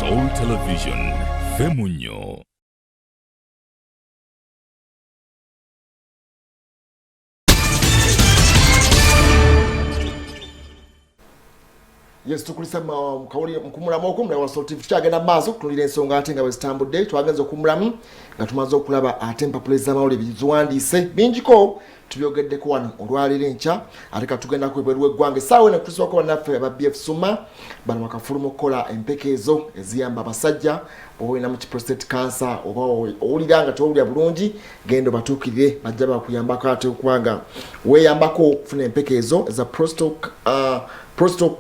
Soul Television, Femunyo. Yes, tukulisa mkawuli mkumulamu okumula wa Soul TV tukyagenda maaso kutunulira ensonga ate nga wezitambudde twagenza okumulamu nga tumaze okulaba ate empapula z'amawulire biziwandiise bingiko tubyogeddeko wano olwaleero enkya ate ka tugenda kwebweru w'eggwanga essaawa eno kutusoboka bannaffe aba BF Suma bano bakafuluma okukola empeke ezo eziyamba abasajja bw'oba olina mu prostate cancer oba owulira nga towulira bulungi genda batuukirire bajja bakuyambako ate okubanga weeyambako okufuna empeke ezo eza prostate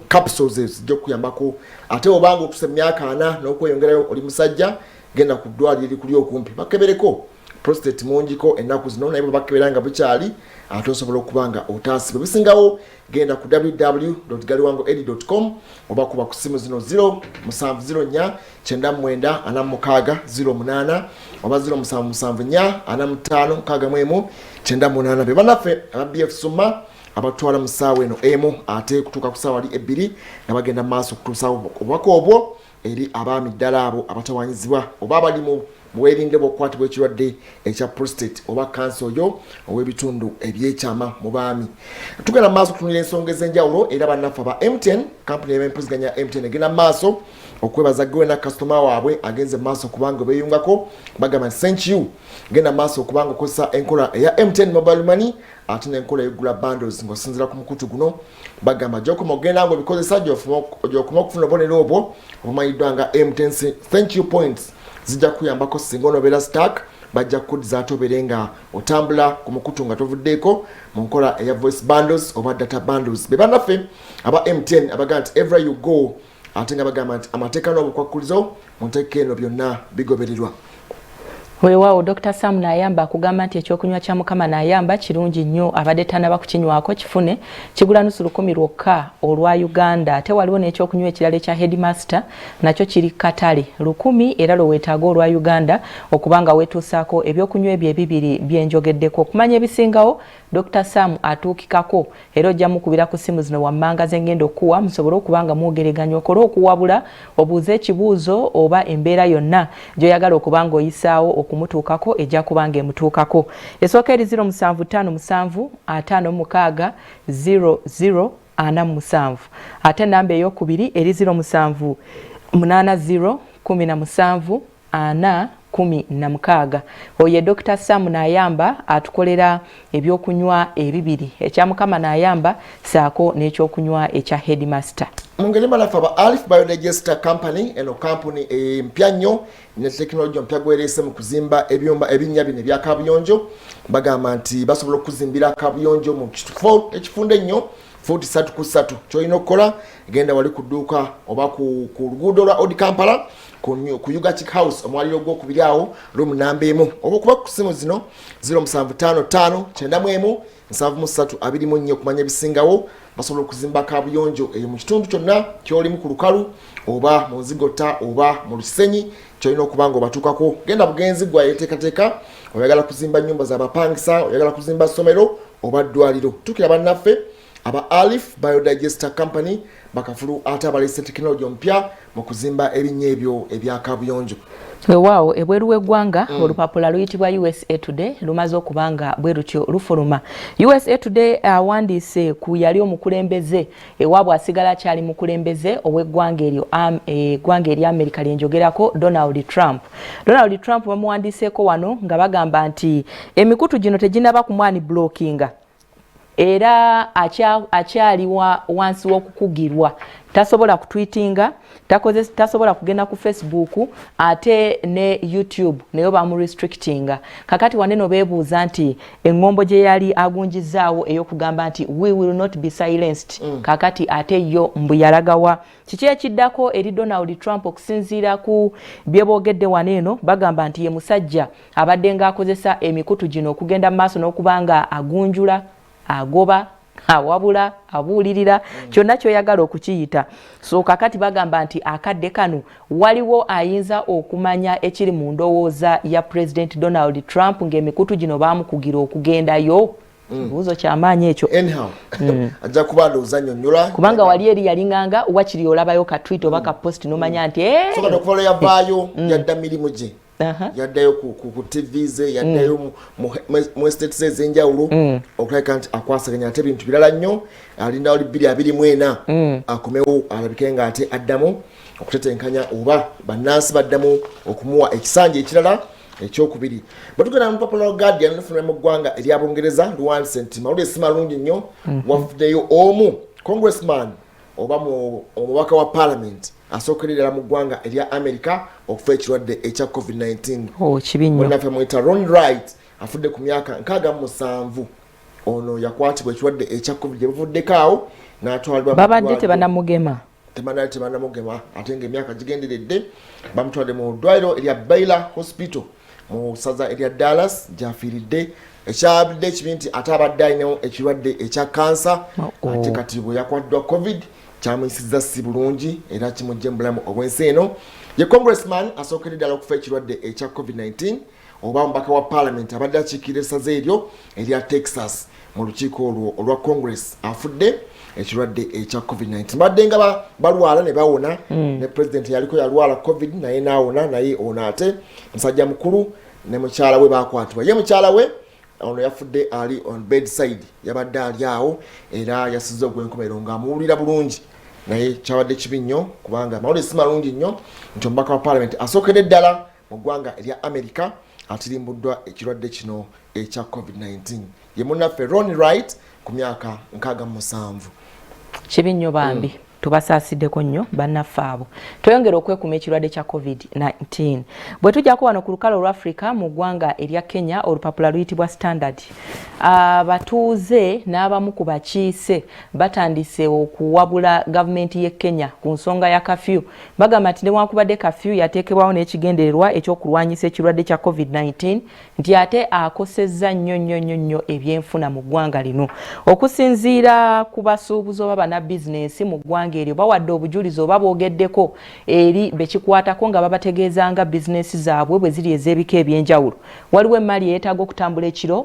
capsules zijja okuyambako ate obanga okusa emyaka 4 n'okweyongerayo oli musajja genda ku ddwaliro erikuli okumpi bakebereko prostate mungiko ennaku zino naye bakebera nga bukyali ate osobola okuba nga otaasiba bisingawo genda ku www.galiwangoed.com oba kuba ku simu zino 0779944608 oba 0774456198 be banaffe aba BF Suma abatwala mu ssaawa eno emu ate kutuuka ku ssaawa 2 nga bagenda mu maaso kutuusawo obubaka obwo eri abaami ddala abo abatawanyizibwa oba abali mu bwerinde bw'okukwatibwa ekirwadde ekya prostate oba kansa oyo ow'ebitundu ebyekyama mu baami. Tugenda mu maaso kutunulira ensonga ez'enjawulo era bannaffe aba MTN kampuni y'empuliziganya MTN egenda mu maaso okwebaza gwe na kasitoma waabwe agenze mu maaso kubanga beeyungako bagamba nti thank you genda mu maaso okubanga okozesa enkola eya MTN mobile money ate n'enkola y'egula bundles ng'osinziira ku mukutu guno bagamba gy'okoma ogenda ng'obikozesa gy'okoma okufuna obubonero obwo obumanyiddwa nga MTN thank you points zijja kuyambako singa onobeera stack bajja kukuddiza ate obeere nga otambula ku mukutu nga tovuddeeko mu nkola eya voice bundles oba data bundles be bannaffe aba MTN abagamba nti everywhere you go ate nga bagamba nti amateeka n'obukwakkulizo mu nteeka eno byonna bigobererwa. Weewaawo Dr. Sam n'ayamba akugamba nti ekyokunywa kya Mukama n'ayamba kirungi nnyo abadde tannaba kukinywako kifune kigula nusu 10 lwokka olwa Uganda ate waliwo n'ekyokunywa ekirala ekya Headmaster nakyo kiri katale 10 era lwe weetaaga olwa Uganda okubanga weetuusaako ebyokunywa ebyo ebibiri byenjogeddeko okumanya ebisingawo Dr. Sam atuukikako era ojja mukubira ku simu zino wammanga zengendo okuwa musobole okubanga mwogeraganya okole okuwabula obuuze ekibuuzo oba embeera yonna gy'oyagala okubanga oyisaawo okumutuukako ejja kubanga emutuukako. Esooka eri 0757560047 ate namba ey'okubiri eri 078017 16 oye Dr. Sam n'ayamba atukolera ebyokunywa ebibiri ekya Mukama n'ayamba saako n'ekyokunywa ekya Headmaster. Mungeli malafa ba Alif Biodigester Company eno company empya nnyo ne technology empya gwerese mu kuzimba ebyumba ebinnya bine bya kabuyonjo bagamba nti basobola okuzimbira kabuyonjo mu kifo ekifunde nnyo 43 kyolina okukola genda wali kuduuka oba ku luguudo lwa Old Kampala ku Yuga Chick House omwaliro gw'okubiri awo room namba emu oba okuba ku simu zino 0755917324 okumanya ebisingawo basobola okuzimba kabuyonjo eyo mu kitundu kyonna kyolimu ku lukalu oba mu nzigota oba mu lusenyi kyolina okubanga obatuukako genda bugenzi gwa yeteekateeka oyagala kuzimba nnyumba z'abapangisa oyagala kuzimba ssomero oba ddwaliro tukira bannaffe aba Alif Biodigester Company bakafulu ate abalese technology mpya mu kuzimba ebinnya ebyo ebya kabuyonjo. Weewaawo ebweru w'eggwanga olupapula luyitibwa USA Today lumaze okubanga bwe lutyo lufuluma. USA Today awandiise ku yali omukulembeze ewaabwe asigala akyali mukulembeze ow'eggwanga eryo eggwanga eri America lyenjogerako Donald Trump. Donald Trump bamuwandiiseeko wano nga bagamba nti emikutu gino teginaba kumwani blockinga era akyali wansi w'okukugirwa tasobola kutweetinga tasobola kugenda ku Facebook ate ne YouTube nayo bamu restrictinga kakati waneno beebuuza nti engombo gye yali agunjizaawo ey'okugamba nti we will not be silenced kakati ate yo mbu yalagawa kiki ekiddako eri Donald Trump okusinziira ku byeboogedde waneeno bagamba nti ye musajja abadde ng'akozesa emikutu gino okugenda mu maaso n'okubanga agunjula agoba awabula abuulirira kyonna kyoyagala okukiyita so kakati bagamba nti akadde kano waliwo ayinza okumanya ekiri mu ndowooza ya President Donald Trump ng'emikutu gino baamukugira okugendayo kibuuzo kyamaanyi ekyo anyhow ajja kuba ndowooza nnyonnyola kubanga wali eri yalinganga wakiri olabayo ka tweet oba ka post nomanya nti soka okuvala yavaayo yadda mirimu gye yaddayo ku TV ze yaddayo mu estates ez'enjawulo okulabika nti akwasaganya ate ebintu birala nnyo alinda oli 2024 akomewo alabike nga ate addamu okutetenkanya oba bannansi baddamu okumuwa ekisanja ekirala ekyokubiri batugenda mu Popular Guardian nufuna mu ggwanga erya Bungereza luwandiise nti mawulire si malungi nnyo wafuddeyo omu congressman oba omubaka wa parliament asookerera mu ggwanga erya America okufa ekirwadde ekya COVID-19 kibinyo munnaffe muyita Ron Wright afudde ku myaka 67 ono yakwatibwa ekirwadde ekya COVID gyebuvuddeko awo n'atwalibwa babadde tebanamugema ate ng'emyaka gigenderedde bamutwadde mu ddwaliro erya Baylor Hospital mu ssaza erya Dallas gy'afiiridde ekyabadde ekibi nti ate abadde alinawo ekirwadde ekya kansa ate kati bwe yakwaddwa COVID kyamuyisizza si bulungi era kimujje mu bulamu obw'ensi eno ye congressman asookedde ddala okufa ekirwadde ekya COVID-19 oba omubaka wa parliament abadde akiikirira essaza eryo erya Texas mu lukiiko olwo olwa congress afudde ekirwadde ekya COVID-19 badde nga balwala ne bawona ne president yaliko yalwala COVID naye naawona naye ono ate musajja mukulu ne mukyala we bakwatibwa ye mukyala we ono yafudde ali on bedside yabadde ali awo era yasizza ogw'enkomerero ng'amuwulira bulungi naye kyabadde kibi nnyo kubanga mawulire si malungi nnyo nti omubaka wa parliament asookedde ddala mu ggwanga erya America atirimbuddwa ekirwadde kino ekya COVID-19 ye munnaffe Ron Wright ku myaka 67 kibi nnyo bambi tubasasiddeko nnyo bannaffe abo tweyongera okwekuuma ekirwadde kya COVID-19 bwe tujjako wano ku lukalo lwa Africa mu ggwanga erya Kenya olupapula luyitibwa Standard abatuuze n'abamu ku bakiise batandise okuwabula gavumenti y'e Kenya ku nsonga ya kafyu bagamba nti newankubadde kafyu yateekebwawo n'ekigendererwa ekyokulwanyisa ekirwadde kya COVID-19 nti ate akosezza nnyo ebyenfuna mu ggwanga lino okusinziira ku basuubuzi oba bannabizinensi mu ggwanga eryo bawadde obujulizi oba boogeddeko eri bekikwatako nga babategeezanga bizinesi zaabwe bwe ziri ez'ebika ebyenjawulo waliwo emmaali eyeetaaga okutambula ekiro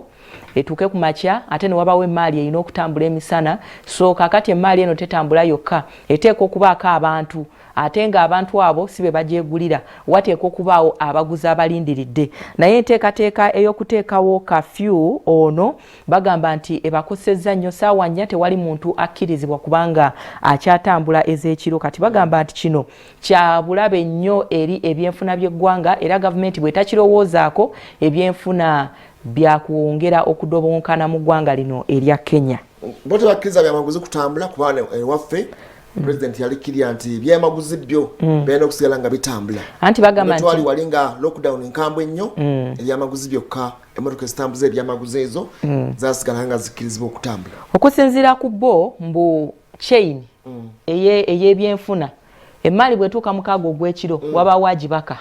etuuke ku makya ate ne wabawo emmaali erina okutambula emisana so kakati emmaali eno tetambula yokka eteeka okubaako abantu ate ng'abantu abo si be bagyegulira wateeka okubaawo abaguzi abalindiridde naye enteekateeka ey'okuteekawo kafyu ono bagamba nti ebakosezza nnyo saawa nnya tewali muntu akkirizibwa kubanga akyatambula ez'ekiro kati bagamba nti kino kya bulabe nnyo eri ebyenfuna by'eggwanga era gavumenti bwe takirowoozaako ebyenfuna byakwongera okudobonkana mu ggwanga lino erya Kenya bo tebakkiriza byamaguzi kutambula kubanga ewaffe president yalikirya nti byamaguzi byo bena okusigala nga bitambula anti bagamba nti twali wali nga lockdown nkambwe nnyo ebyamaguzi byokka emmotoka ezitambuza ebyamaguzi ezo zasigala nga zikkirizibwa okutambula okusinziira ku bo mbu chain ey'ebyenfuna emmaali bwetuuka mukaaga ogw'ekiro wabaawo agibaka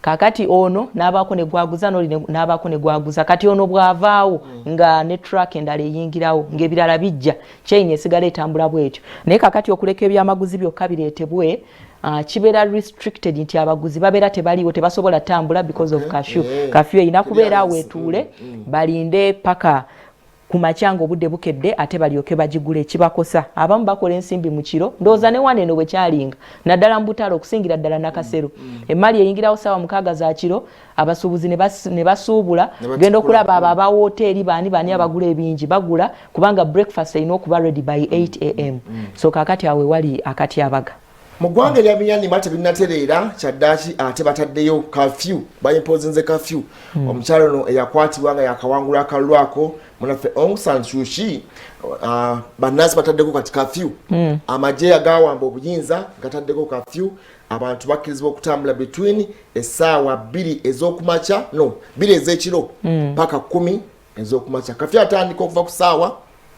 kakati ono n'abaako ne gwaguza n'oli n'abaako ne gwaguza kati ono bw'avaawo nga ne truck endala eyingirawo ng'ebirala bijja chain esigala etambula bwetyo naye kakati okuleka ebyamaguzi byokka bireetebwe kibeera restricted nti abaguzi babeera tebaliwo tebasobola tambula because of kafyu erina kubeera awo etuule balinde paka kumakyanga obudde bukedde ate balyoke bagigule ekibakosa abamu bakola ensimbi mu kiro ndowooza ne wane eno bwe kyalinga naddala mu butale okusingira ddala nakasero emmaali eyingirawo ssaawa 6 za kiro abasuubuzi ne basuubula genda okulaba abo aba woteeri baani abagula ebingi bagula kubanga breakfast erina okuba ready by 8 am so kakati awe wali akatyabaga mu ggwanga erya Myanmar tebinnatereera kyaddaaki ate bataddeyo kafyu bayimpozinze kafyu omukyalo ono eyakwatibwa nga yakawangula akalwako munaffe Aung San Suu Kyi bannansi bataddeko kati kafyu amagye agawamba obuyinza gataddeko kafyu abantu bakkirizibwa okutambula between essaawa 2 ez'okumakya 2 ez'ekiro paka 10 ez'okumakya kafyu atandika okuva ku ssaawa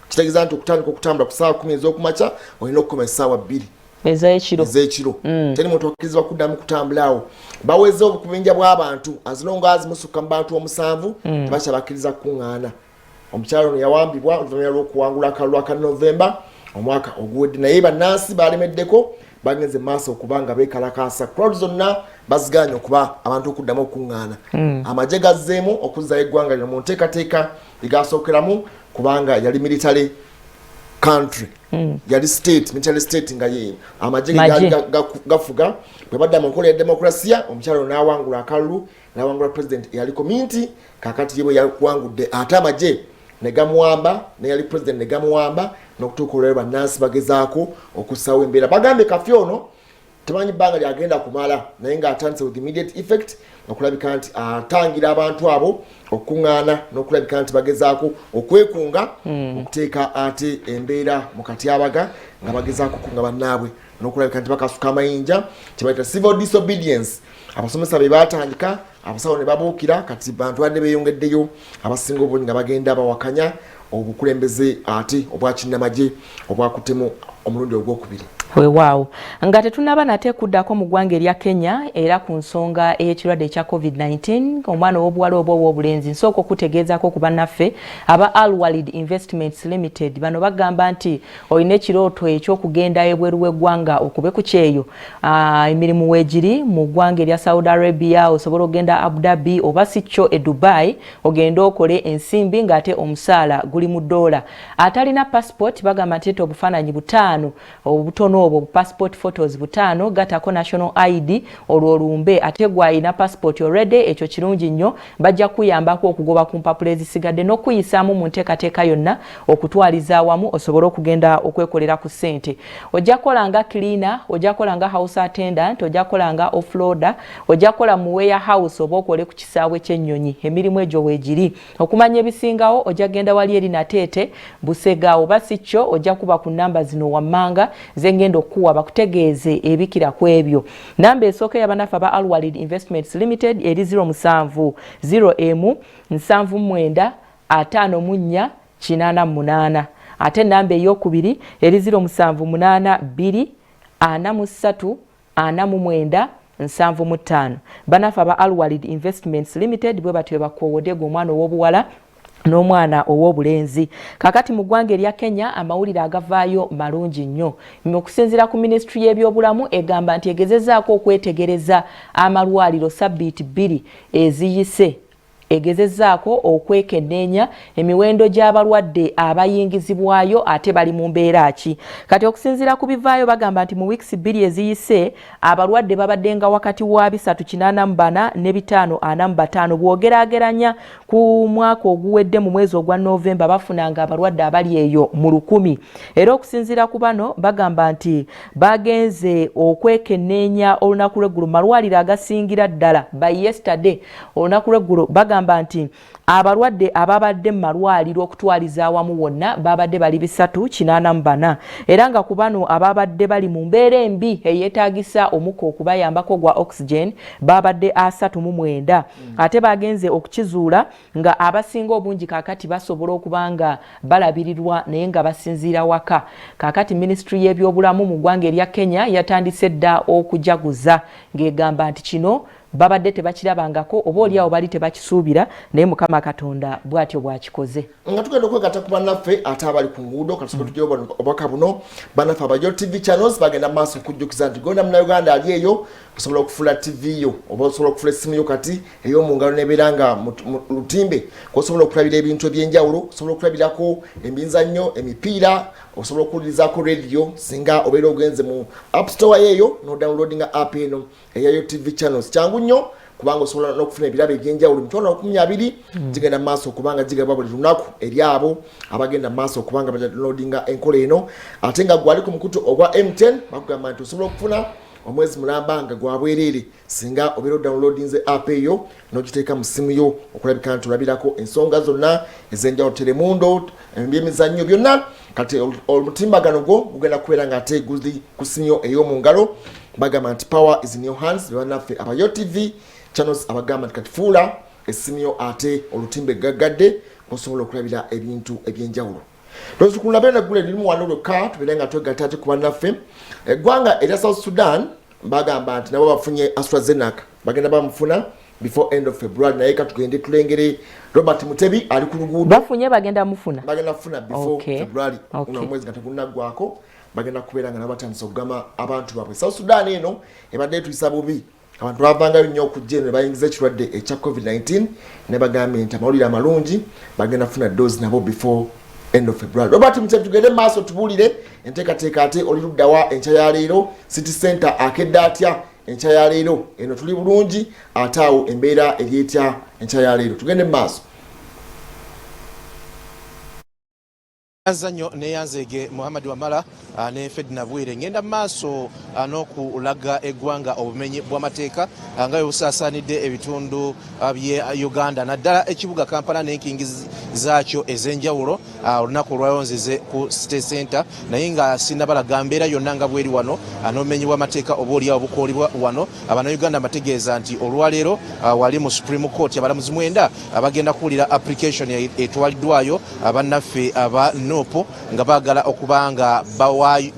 kitegeeza nti okutandika okutambula ku ssaawa 10 ez'okumakya olina okukoma essaawa 2 ez'ekiro teri muntu akkirizibwa kuddamu kutambulawo baweze obukubinja bw'abantu azilonga azimusukka mu bantu 7 tebakyabakkiriza kukuŋŋaana omukyalo ono yawambibwa oluvannyuma lw'okuwangula akalulu aka Novemba omwaka oguwedde naye bannansi balemeddeko bagenze maaso okubanga beekalakaasa crowd zonna baziganya okuba abantu okuddamu okuŋŋaana amagye gazzeemu okuzzayo eggwanga lino mu nteekateeka egasookeramu kubanga yali military country yali state military state nga ye amagye gafuga bwe badda mu nkola ya demokrasiya omukyalo n'awangula akalulu n'awangula president eyali community kakati ye bwe yawangudde ate amagye ne gamuwamba ne yali president ne gamuwamba n'okutuuka olwaleero bannansi bagezaako okussawo embeera bagambye kafyu ono temanyi bbanga lyagenda kumala naye ng'atandise with immediate effect okulabika nti atangira abantu abo okuŋŋaana n'okulabika nti bagezaako okwekunga okuteeka ate embeera mu katyabaga nga bagezaako kunga bannaabwe n'okulabika nti bakasuka amayinja kyebayita civil disobedience abasomesa be baatandika abasawo ne babuukira kati bantu badde beeyongeddeyo abasinga obungi nga bagenda bawakanya obukulembeze ate obwa kinnamagye obwakutemu omulundi ogwokubiri weewaawo nga tetunaba nate kuddako mu ggwanga erya Kenya era ku nsonga ey'ekirwadde ekya COVID-19 omwana ow'obuwala oba ow'obulenzi nsooka okutegeezaako ku bannaffe aba Al-Walid Investments Limited bano bagamba nti olina ekirooto eky'okugenda ebweru w'eggwanga okube ku kyeyo emirimu weegiri mu ggwanga erya Saudi Arabia osobola okugenda Abu Dhabi oba si kyo e Dubai ogenda okole ensimbi ng'ate omusaala guli mu $. Atalina passport bagamba nti obufaananyi butaano obutono obwo passport photos butaano gatako national ID olwo olumbe ate gwayina passport already ekyo kirungi nnyo bajja kuyambako okugoba ku mpapula ezisigadde n'okuyisaamu mu nteekateeka yonna okutwaliza awamu osobole okugenda okwekolera ku ssente ojja kola nga cleaner ojja kola nga house attendant ojja kola nga offloader ojja kola mu warehouse oba okole ku kisaawe ky'ennyonyi emirimu egyo weegiri okumanya ebisingawo ojja genda wali eri Nateete Busega oba si kyo ojja kuba ku nnamba zino wammanga zengendo okuwa bakutegeeze ebikira ku ebyo namba esooka y'abanafu aba Al-Walid Investments Limited eri 07 0M 79 54 88 ate namba ey'okubiri eri 07 2 43 49 75 banafu aba Al-Walid Investments Limited bwe batyo bakoowodde omwana ow'obuwala n'omwana ow'obulenzi kakati mu ggwanga erya Kenya amawulire agavaayo malungi nnyo okusinziira ku ministry y'ebyobulamu egamba nti egezezaako okwetegereza amalwaliro sabbiiti 2 eziyise egezezaako okwekenneenya emiwendo gy'abalwadde abayingizibwayo ate bali mu mbeera ki kati okusinziira ku bivaayo bagamba nti mu wiiki 2 eziyise abalwadde babaddenga wakati wa 384 ne 545 bw'ogeraageranya ku mwaka oguwedde mu mwezi ogwa Novemba bafunanga abalwadde abali eyo mu 1,000 era okusinziira ku bano bagamba nti bagenze okwekenneenya olunaku lw'eggulu malwaliro agasingira ddala by yesterday olunaku lw'eggulu bagamba nti abalwadde ababadde mu malwaliro okutwaliza awamu wonna babadde bali 384 era nga ku bano ababadde bali mu mbeera embi eyeetaagisa omukka okubayambako gwa oxygen babadde 39 ate bagenze okukizuula nga abasinga obungi kakati basobola okubanga balabirirwa naye nga basinziira waka kakati ministry y'ebyobulamu mu ggwanga erya Kenya yatandise dda okujaguza ng'egamba nti kino babadde tebakirabangako oba oliawo bali tebakisuubira naye Mukama Katonda bw'atyo bw'akikoze nga tugenda okwegatta ku bannaffe ate abali ku nguudo katusobola tugira obubaka buno bannaffe abajo TV channels bagenda mu maaso okujjukiza nti gonda munnayuganda ali eyo osobola okufula TV yo oba osobola okufula essimu yo kati ey'omu ngalo nebeera nga mu lutimbe osobola okulabira ebintu eby'enjawulo osobola okulabirako emizannyo emipiira osobola okuwulirizaako radio singa obeera ogenze mu app store yeeyo n'odownloadinga app eno eyayo TV channels kyangu nnyo kubanga osobola n'okufuna ebirabo eby'enjawulo mitwalo 20 gigenda mu maaso okubanga gigaba buli lunaku eri abo abagenda mu maaso okubanga badownloadinga enkola eno ate nga gwali ku mukutu ogwa M10 bakugamba nti osobola okufuna omwezi mulamba nga gwa bwereere singa obeera downloadinze app eyo n'ogiteeka mu ssimu yo okulabika nti olabirako ensonga zonna ez'enjawulo Telemundo ebyemizannyo byonna kati omutimbagano gwo gugenda kubeera ng'ate guli ku ssimu yo ey'omu ngalo bagamba nti power is in your hands bannaffe abayo TV channels abagamba nti kati fuula essimu yo ate olutimbe gaggadde osobola okulabira ebintu eby'enjawulo Tukuluna bena gule limu wano lwekka tubeera nga twegatta ate ku bannaffe eggwanga erya South Sudan bagamba nti nabo bafunye AstraZeneca bagenda bamufuna before end of February naye katugende tulengere Robert Mutebi ali ku luguudo bafunye bagenda mufuna bagenda kufuna before February una mwezi gatagunaggwako bagenda kubeera nga nabatandisa okugamba abantu baabwe. South Sudan eno ebadde etuyisa bubi, abantu bavangayo nnyo okujja eno ne bayingiza ekirwadde ekya COVID-19 ne bagambye nti amawulire amalungi bagenda kufuna dose nabo before end of February. Robert Mutebi, tugende maaso tubuulire enteekateeka ate oli luddawa enkya ya leero, City Center akedde atya enkya ya leero, eno tuli bulungi ate awo embeera eri etya enkya ya leero. Tugende maaso. Azanyo neyanzege Muhammad Wamala ne Fedna Bwire ngenda maaso n'okulaga eggwanga obumenyi bw'amateeka nga busaasaanidde ebitundu bye Uganda naddala ekibuga Kampala n'enkingi zaakyo ez'enjawulo olunaku olwayonzeze ku City Center naye nga sinnabalaga mbeera yonna nga bweri wano n'obumenyi bw'amateeka obaoliawo bukoolibwa wano. Abannayuganda bategeeza nti olwaleero wali mu Supreme Court abalamuzi 9 abagenda kuwulira application etwaliddwayo abannaffe aba nopo nga bagala okubanga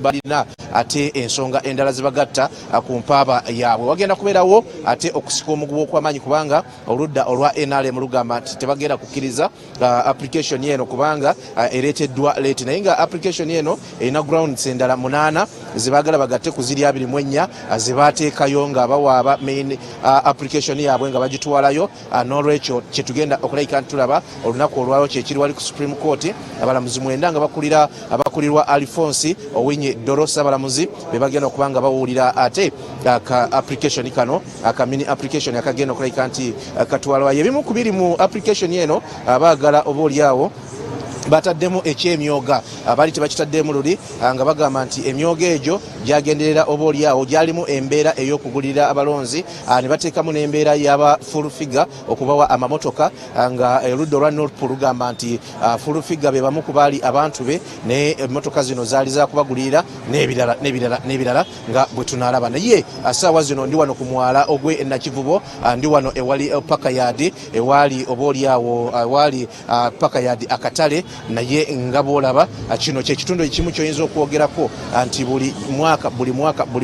balina ate ensonga endala zibagatta ku mpaaba yaabwe. Wagenda kubeerawo ate okusika omugubu okw'amaanyi kubanga oludda olwa NRM lugamba nti tebagenda kukkiriza application yeno kubanga ereeteddwa leeti naye nga application yeno erina grounds endala 8 zibagala bagatte ku ziri 24 zibateekayo nga bawaaba main application yaabwe nga bagitwalayo. N'olwekyo kyetugenda okulayika ntulaba olunaku olwayo kyekiri wali ku Supreme Court abalamuzi 9 nga abakulirwa Alphonse Owinyi Dorosa abalamuzi bebagenda okubanga bawulira ate ka application kano aka mini application akagenda okulayika nti katwalwayo. Ebimu ku biri mu application yeno abaagala obaoliawo bataddemu ekyemyoga abali tebakitaddemu luli nga bagamba nti emyoga egyo gyagenderera obaoliawo gyalimu embeera ey'okugulira abalonzi ne bateekamu n'embeera y'aba full figure okubawa amamotoka nga oludda olwa North lugamba nti full figure be bamu ku baali abantu be ne emmotoka zino zaali zakubagulira n'ebirala nga bwe tunaalaba. Naye assaawa zino ndi wano ku mwala ogwe Nakivubo, ndi wano ewali Pakayadi ewali obaoliawo ewali Pakayadi akatale naye nga bolaba kino kyekitundu ekimu kyoyinza okwogerako nti buli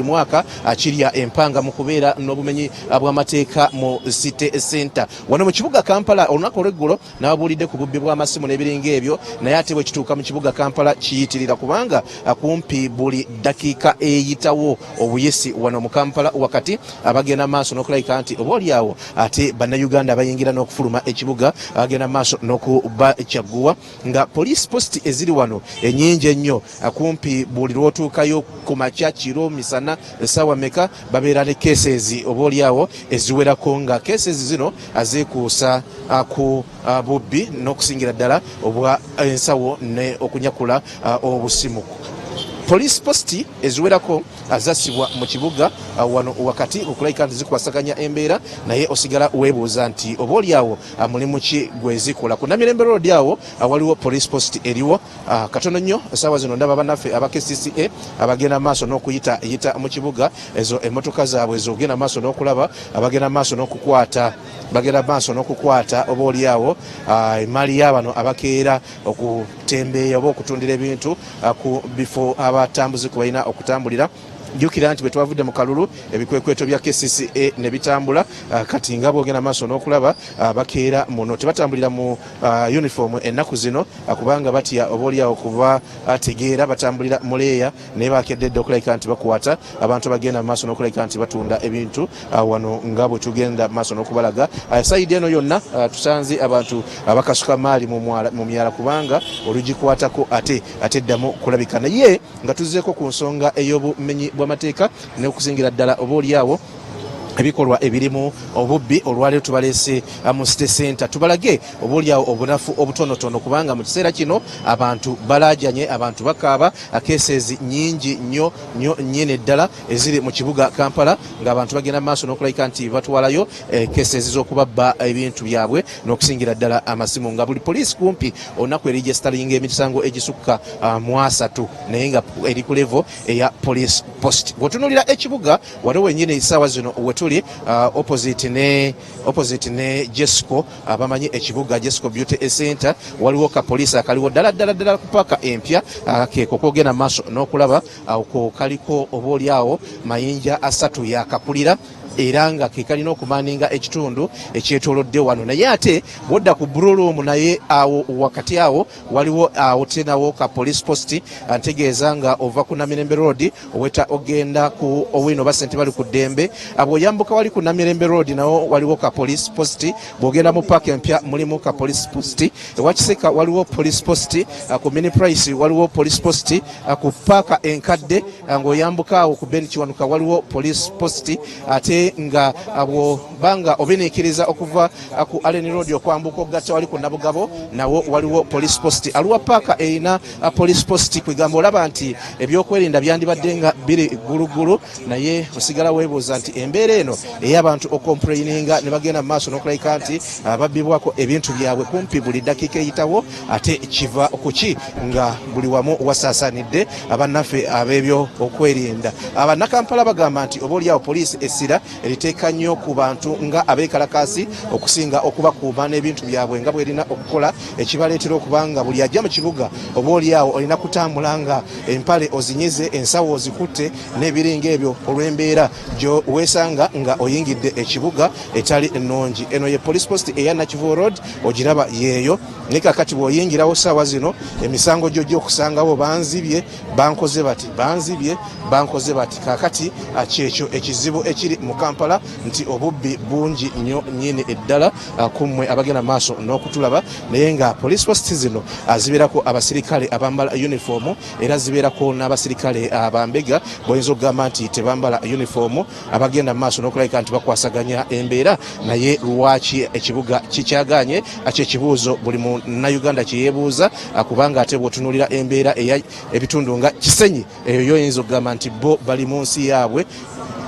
mwaka kirya empanga mu kubeera n'obumenyi bw'amateeka mu City Center wano mu kibuga Kampala. Olunaku olw'eggulo nababuulidde ku bubbi bw'amasimu n'ebiringa ebyo naye ate bwe kituuka mu kibuga Kampala kiyitirira kubanga kumpi buli dakiika eyitawo obuyisi wano mu Kampala wakati abagenda maaso n'okulayika nti obaoliawo ate bannayuganda bayingira n'okufuluma ekibuga abagenda maaso n'okuba kyagguwa nga police post eziri wano enyingi ennyo kumpi buli lwotuukayo ku makya kiro misana essaawa meka babeera ne cases obaoliawo eziwerako nga cases zino azeekuusa ku bubbi n'okusingira ddala obwa ensawo ne okunyakula obusimu. Police post eziwerako azasibwa mu kibuga wano wakati okulayika nti zikwasaganya embeera naye osigala weebuuza nti obaoliawo mulimu ki gwezikola. Ku Namirembe Road awo waliwo police post eriwo katono nnyo essaawa zino ndaba bannaffe aba KCCA abagenda maaso n'okuyita mu kibuga ezo emmotoka zaabwe ezogenda maaso n'okulaba abagenda maaso n'okukwata obaoliawo emaali y'abano abakeera okutembeeya oba okutundira ebintu ku bifo abatambuzi ku balina okutambulira. Jukira nti bwe twavudde mu kalulu ebikwekweto bya KCCA ne bitambula kati nga bwogenda maaso n'okulaba bakeera muno tebatambulira mu uniform ennaku zino kubanga batya obaoliawo kuba ategeera batambulira muleeya naye bakeddedde okulayika nti bakwata abantu bagenda maaso n'okulayika nti batunda ebintu wano nga bwe tugenda maaso n'okubalaga. Sayidi eno yonna tusanze abantu abakasuka maali mu myala kubanga olugikwatako ate eddamu kulabika naye nga tuzzeeko ku nsonga ey'obumenyi bw'amateeka n'okusingira ddala obaoliawo ebikolwa ebirimu obubbi olwaleero tubaleese mu City Center tubalage obaoliawo obunafu obutonotono kubanga mu kiseera kino abantu balajanye abantu bakaaba cases nyingi nnyo nnyene ddala eziri mu kibuga Kampala ng'abantu bagenda maaso n'okulayika nti batwalayo cases z'okubabba ebintu byabwe n'okusingira ddala amasimu nga buli poliisi kumpi olunaku eregisteringa emisango egisukka mu 3 naye nga eri ku level eya police post. Bw'otunuulira ekibuga waliwo wennyini essaawa zino wetuli opposite ne Jesco abamanyi ekibuga Jesco Beauty Center waliwo ka police akaliwo ddala ku paka empya keeko kogenda maaso n'okulaba ako kaliko obaoliawo mayinja 3 yakakulira era nga ke kalina okumaninga ekitundu ekyetoolodde wano. Naye ate bwodda ku Blue Room naye awo wakati awo waliwo awo tenawo ka police post, antegeeza nga ova ku Namirembe Road oweta ogenda ku Owino Basente bali ku Ddembe, bw'oyambuka wali ku Namirembe Road nawo waliwo ka police post, bw'ogenda mu park empya mulimu ka police post, ewakiseka waliwo police post, ku Mini Price waliwo police post, ku paaka enkadde ng'oyambuka awo ku Ben Kiwanuka waliwo police post, ate nga bw'obanga obiniikiriza okuva ku Allen Road okwambuka ogatta wali ku Nabugabo nawo waliwo police post. Aluwa paaka erina police post, kwegamba olaba nti ebyokwerinda byandibadde nga biri gulugulu, naye osigala weebuuza nti embeera eno ey'abantu okomplaininga ne bagenda mu maaso n'okulabika nti babbibwako ebintu byabwe kumpi buli ddakiika eyitawo, ate kiva kuki nga buli wamu wasaasaanidde abannaffe ab'ebyo okwerinda. Abannakampala bagamba nti obaolyawo poliisi essira eriteeka nnyo ku bantu nga abeekalakaasi okusinga okubakuuma n'ebintu byabwe nga bwerina okukola, ekibaleetera okuba nga buli ajja mu kibuga obaolyawo olina kutambula nga empale ozinyize, ensawo ozikutte n'ebiringa ebyo olw'embeera weesanga nga oyingidde ekibuga etali ennungi. Eno ye police post eya Nakivubo Road, ogiraba yeeyo. Ne kakati bw'oyingirawo ssaawa zino emisango gy'ojja okusangawo banzibye bankoze bati. Kakati kyekyo ekizibu ekiri mu Kampala nti obubbi bungi nnyo nnyini eddala ku mmwe abagenda maaso n'okutulaba, naye nga police post zino zibeerako abasirikale abambala uniform era zibeerako n'abasirikale abambega boyinza okugamba nti tebambala uniform, abagenda maaso n'okulabika nti bakwasaganya embeera. Naye lwaki ekibuga kikyaganye? Ekibuuzo buli Munnayuganda kyeyeebuuza, kubanga ate bw'otunuulira embeera ebitundu nga Kisenyi eyo yoyinza okugamba nti bo bali mu nsi yaabwe.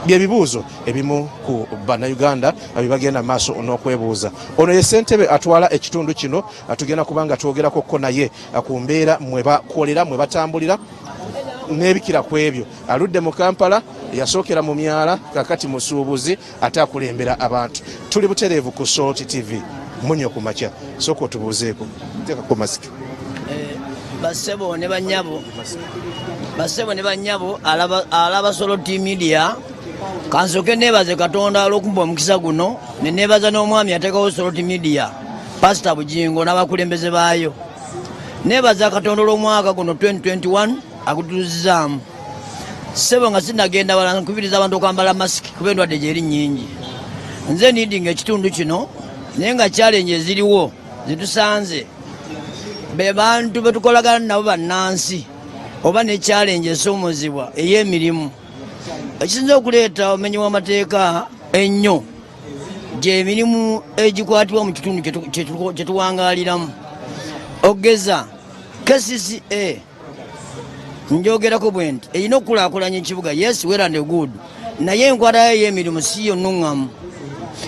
Byebibuuzo ebimu ku Bannayuganda abibagenda maaso n'okwebuuza. Ono ye ssentebe atwala ekitundu kino, tugenda kubanga twogerakoko naye ku mbeera mwe bakolera mwe batambulira n'ebikira ku ebyo. Aludde mu Kampala, yasookera mu myala, kakati musuubuzi ate akulembera abantu. Tuli butereevu ku Salt TV. Munyo ku makya sooka otubuuzeeko, teekako masiki. Basebo ne bannyabo alaba Salt Media, kansoke neebaze Katonda olw'okumpa omukisa guno, ne neebaza n'omwami ateekawo Salt Media, Pastor Bujingo n'abakulembeze baayo. Neebaza Katonda olw'omwaka guno 2021 agutuluzizaamu. Ssebo nga sinagenda wala nkubiriza abantu okwambala masiki kuba endwadde gyeri nnyingi. Nze niidinga ekitundu kino, naye nga challenge eziriwo zitusanze be bantu betukolagana nabo bannansi oba ne challenge esoomozebwa ey'emirimu. Ekisinza okuleeta omenyi w'amateeka ennyo gy'emirimu egikwatibwa mu kitundu kye tuwangaaliramu. Ogeza KCCA njogerako bwe nti erina okukulaakulanya ekibuga, yes well and good, naye enkwatayo ey'emirimu si yo nnuŋŋamu.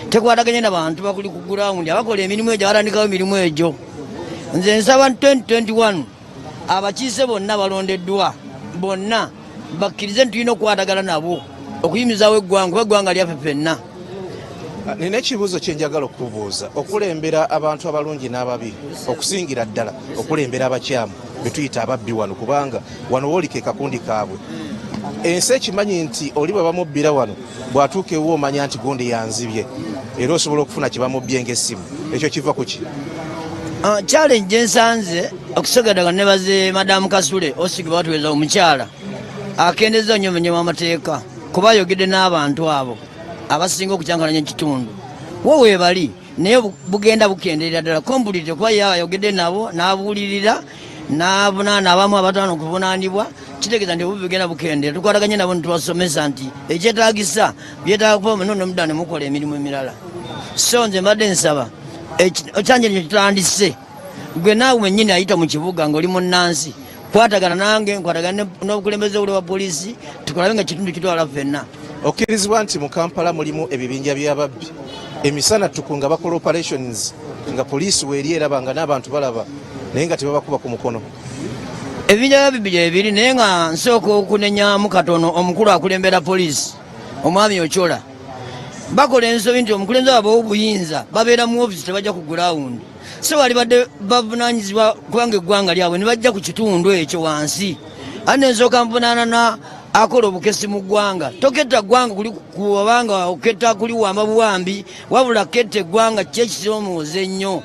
Tekwataganye n'abantu bakuli ku ground abakola emirimu egyo abatandikawo emirimu egyo. Nze nsaba 2021 abakiise bonna balondeddwa bonna bakkirize nti tulina okukwatagana nabo okuyimizaawo eggwanga, eggwanga lyaffe ffenna. Nina ekibuuzo kye njagala okubuuza. Okulembera abantu abalungi n'ababi, okusingira ddala okulembera abakyamu be tuyita ababbi wano, kubanga wano woolika ekakundi kaabwe. Ensi ekimanyi nti oli bwe bamubbira wano bw'atuuka ewo omanya nti gundi yanzibye, era osobola okufuna kye bamubbye ng'essimu. Ekyo kiva ku ki? Challenge ensanze okusegaddaga ne baze Madamu Kasule Osigi batweza omukyala akendeza nnyo omenyi w'amateeka kuba ayogedde n'abantu abo abasinga okukyankalanya ekitundu. Wo weebali naye bugenda bukendeera ddala kombulire kuba ayogedde nabo n'abuulirira n'avunaana abamu abataano okuvunaanibwa. Kitegeeza nti bugenda bukendeera, tukwataganye nabo nitubasomesa nti ekyetaagisa byetaaga kuba muno nomuda ne mukola emirimu emirala. So nze mbadde nsaba ekyanje ekyo kitandise, gwe naawe mwennyini ayita mu kibuga ng'oli munnansi, kwatagana nange nkwatagana n'obukulembeze buli bwa poliisi, tukolabe nga kitundu kitwala ffenna. Okkirizibwa nti mu Kampala mulimu ebibinja by'ababbi, emisana tukunga bakola operations nga poliisi weeri eraba nga n'abantu balaba naye nga tebabakuba ku mukono. Ebibinja by'ababbi ebiri, naye nga nsooka okunenyamu katono omukulu akulembera poliisi, omwami Ochola. Bakola ensobi nti omukulembeze wabwe w'obuyinza babeera mu ofiisi tebajja ku ground. So bali badde bavunaanyizibwa kubanga eggwanga lyabwe ne bajja ku kitundu ekyo wansi. Ate nsooka nvunaana akola obukesi mu ggwanga toketta ggwanga kubanga oketta kuli wamba buwambi wabula ketta eggwanga kyekisomooza ennyo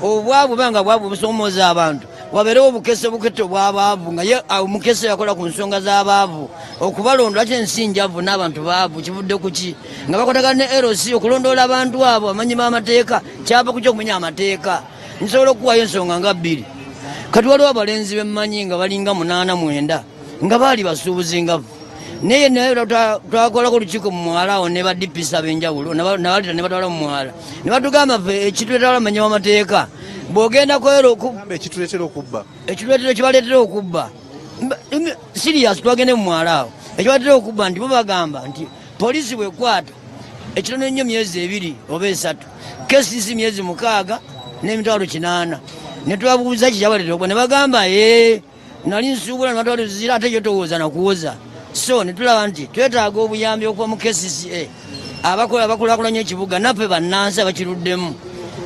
obwavu banga bwavu busomooza abantu wabeerewo obukese bukette obwabaavu nga ye omukese yakola ku nsonga z'abaavu okubalonda lwaki ensi njavu n'abantu baavu kivudde ku ki nga bakwatagana ne LC okulondoola abantu abo amanyi b'amateeka kyava ku kyokumenya amateeka nsobola okuwayo ensonga nga 2 kati waliwo abalenzi bemmanyi nga balinga 8-9 nga baali basuubuzi ngavu naye twakolako olukiiko mu mwala awo ne badipisa ab'enjawulo nabaleta ne batwala mu mwala ne batugamba ffe ekituleetera amanyi w'amateeka bw'ogenda ekituleetera okubba ekituleetera kibaleetera okubba sirias twagende mu mwala awo ekibaleetera okubba nti bo bagamba nti poliisi bwekwata ekitono ennyo myezi 2 oba 3 kesisi myezi 6 n'emitwalo 8 ne twabuuza kikyabaleetera okubba ne bagamba nali nsuubula nebatwala zira ate yotowooza nakuwoza so ne tulaba nti twetaaga obuyambi okuva mu KCCA abakulaakulanya ekibuga naffe bannansi abakiruddemu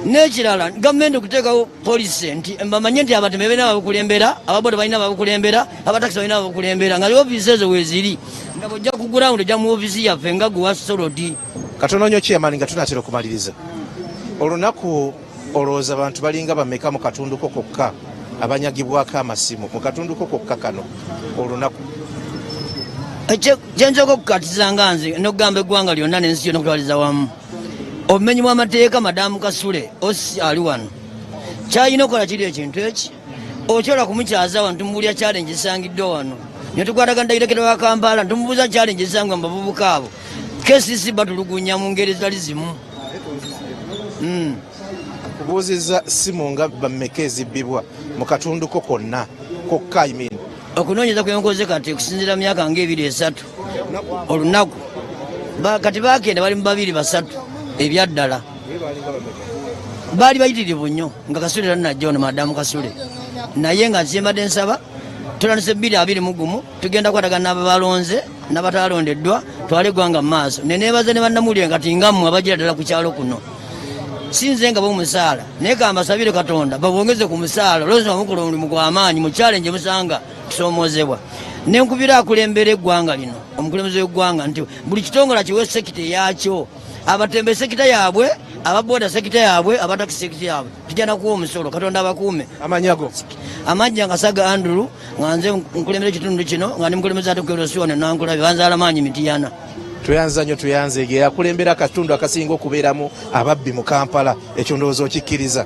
n'ekirala gavumenti okuteekawo poliisi nti bamanye nti abateme balina ababukulembera ababoda balina ababukulembera abatakisi balina ababukulembera nga ofiisi ezo weeziri nga bwojja ku ground ojja mu ofiisi yaffe nga guwa soloti katono nnyo kyamani nga tunatera okumaliriza olunaku olowooza abantu balinga bameka mu katunduko kokka abanyagibwako amasimu mu katunduko kokka kano olunaku kyensoka okukatiza nga nze n'okugamba eggwanga lyonna n'ensi yonna okutwaliza wamu obumenyi bw'amateeka madamu Kasule osi ali wano kyalina okukola kiri ekintu eki okyola kumukyaza wano tumubulya challenge esangiddwa wano ne tukwatagana dayirekera wa Kampala tumubuuza challenge esangwa mu bavubuka abo KCC batulugunya mu ngeri zitali zimu kubuuziza simu nga bammeka ezibbibwa mu katunduko konna kokka okunoonyeza kwenkoze kati okusinziira myaka nga 2-3 olunaku kati bagenda bali mu 2-3 ebyaddala baali bayitirivu nnyo nga Kasule tanajja ono madamu Kasule naye nga kyembadde nsaba tulandise 2-21 tugenda kukwatagana n'abo balonze n'abatalondeddwa twale eggwanga mu maaso neneebaza ne bannamulire nga tingammwe abajira ddala ku kyalo kuno sinze nga bomusaala naye kambasabire Katonda babongeze ku musaala olwoozi bamukola omulimu gw'amaanyi mu challenge musanga tusomoozebwa nenkubira akulembera eggwanga lino omukulembeze w'eggwanga nti buli kitongola kiwe sekita yakyo abatembe sekita yaabwe ababoda sekita yaabwe abatakisi sekita yaabwe tujja kuwa omusolo Katonda abakuume amanyago amajja nga Saga Andrew nga nze nkulembera ekitundu kino nga ndi mukulembeze ate kuerosione nankulabe banzaala maanyi mitiyana tuyanza nnyo tuyanze ge akulembera akatundu akasinga okubeeramu ababbi mu Kampala ekyo ndowooza okikkiriza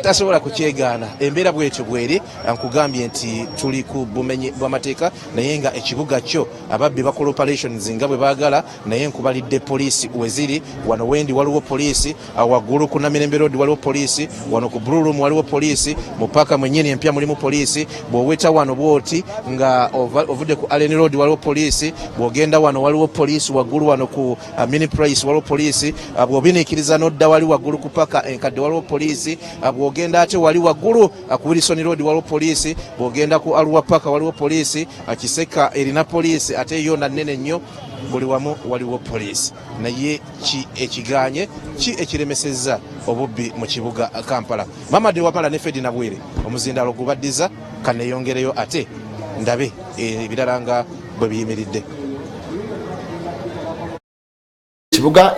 tasobola kukyegaana embeera bwetyo bweri nkugambye nti tuli ku bumenyi bw'amateeka naye nga ekibuga kyo ababbi bakola operations nga bwe baagala naye nkubalidde poliisi weziri wano wendi waliwo poliisi waggulu ku Namirembe Road waliwo poliisi wano ku Blue Room waliwo poliisi mu paaka mwennyini empya mulimu poliisi bw'oweta wano bwoti nga ovudde ku Allen Road waliwo poliisi bw'ogenda wano waliwo poliisi waggulu wano ku Mini Price waliwo poliisi bw'obiniikiriza n'odda wali waggulu ku paaka enkadde waliwo poliisi bw'ogenda ate wali waggulu ku Wilson Road waliwo poliisi bw'ogenda ku Arua Park waliwo poliisi Kiseka erina poliisi ate yo nnene nnyo buli wamu waliwo poliisi naye ki ekiganye ki ekiremesezza obubbi mu kibuga Kampala Mamadi Wapala ne Fedi Nabwire omuzindalo gubaddiza kaneyongereyo ate ndabe ebirala nga bwe biyimiridde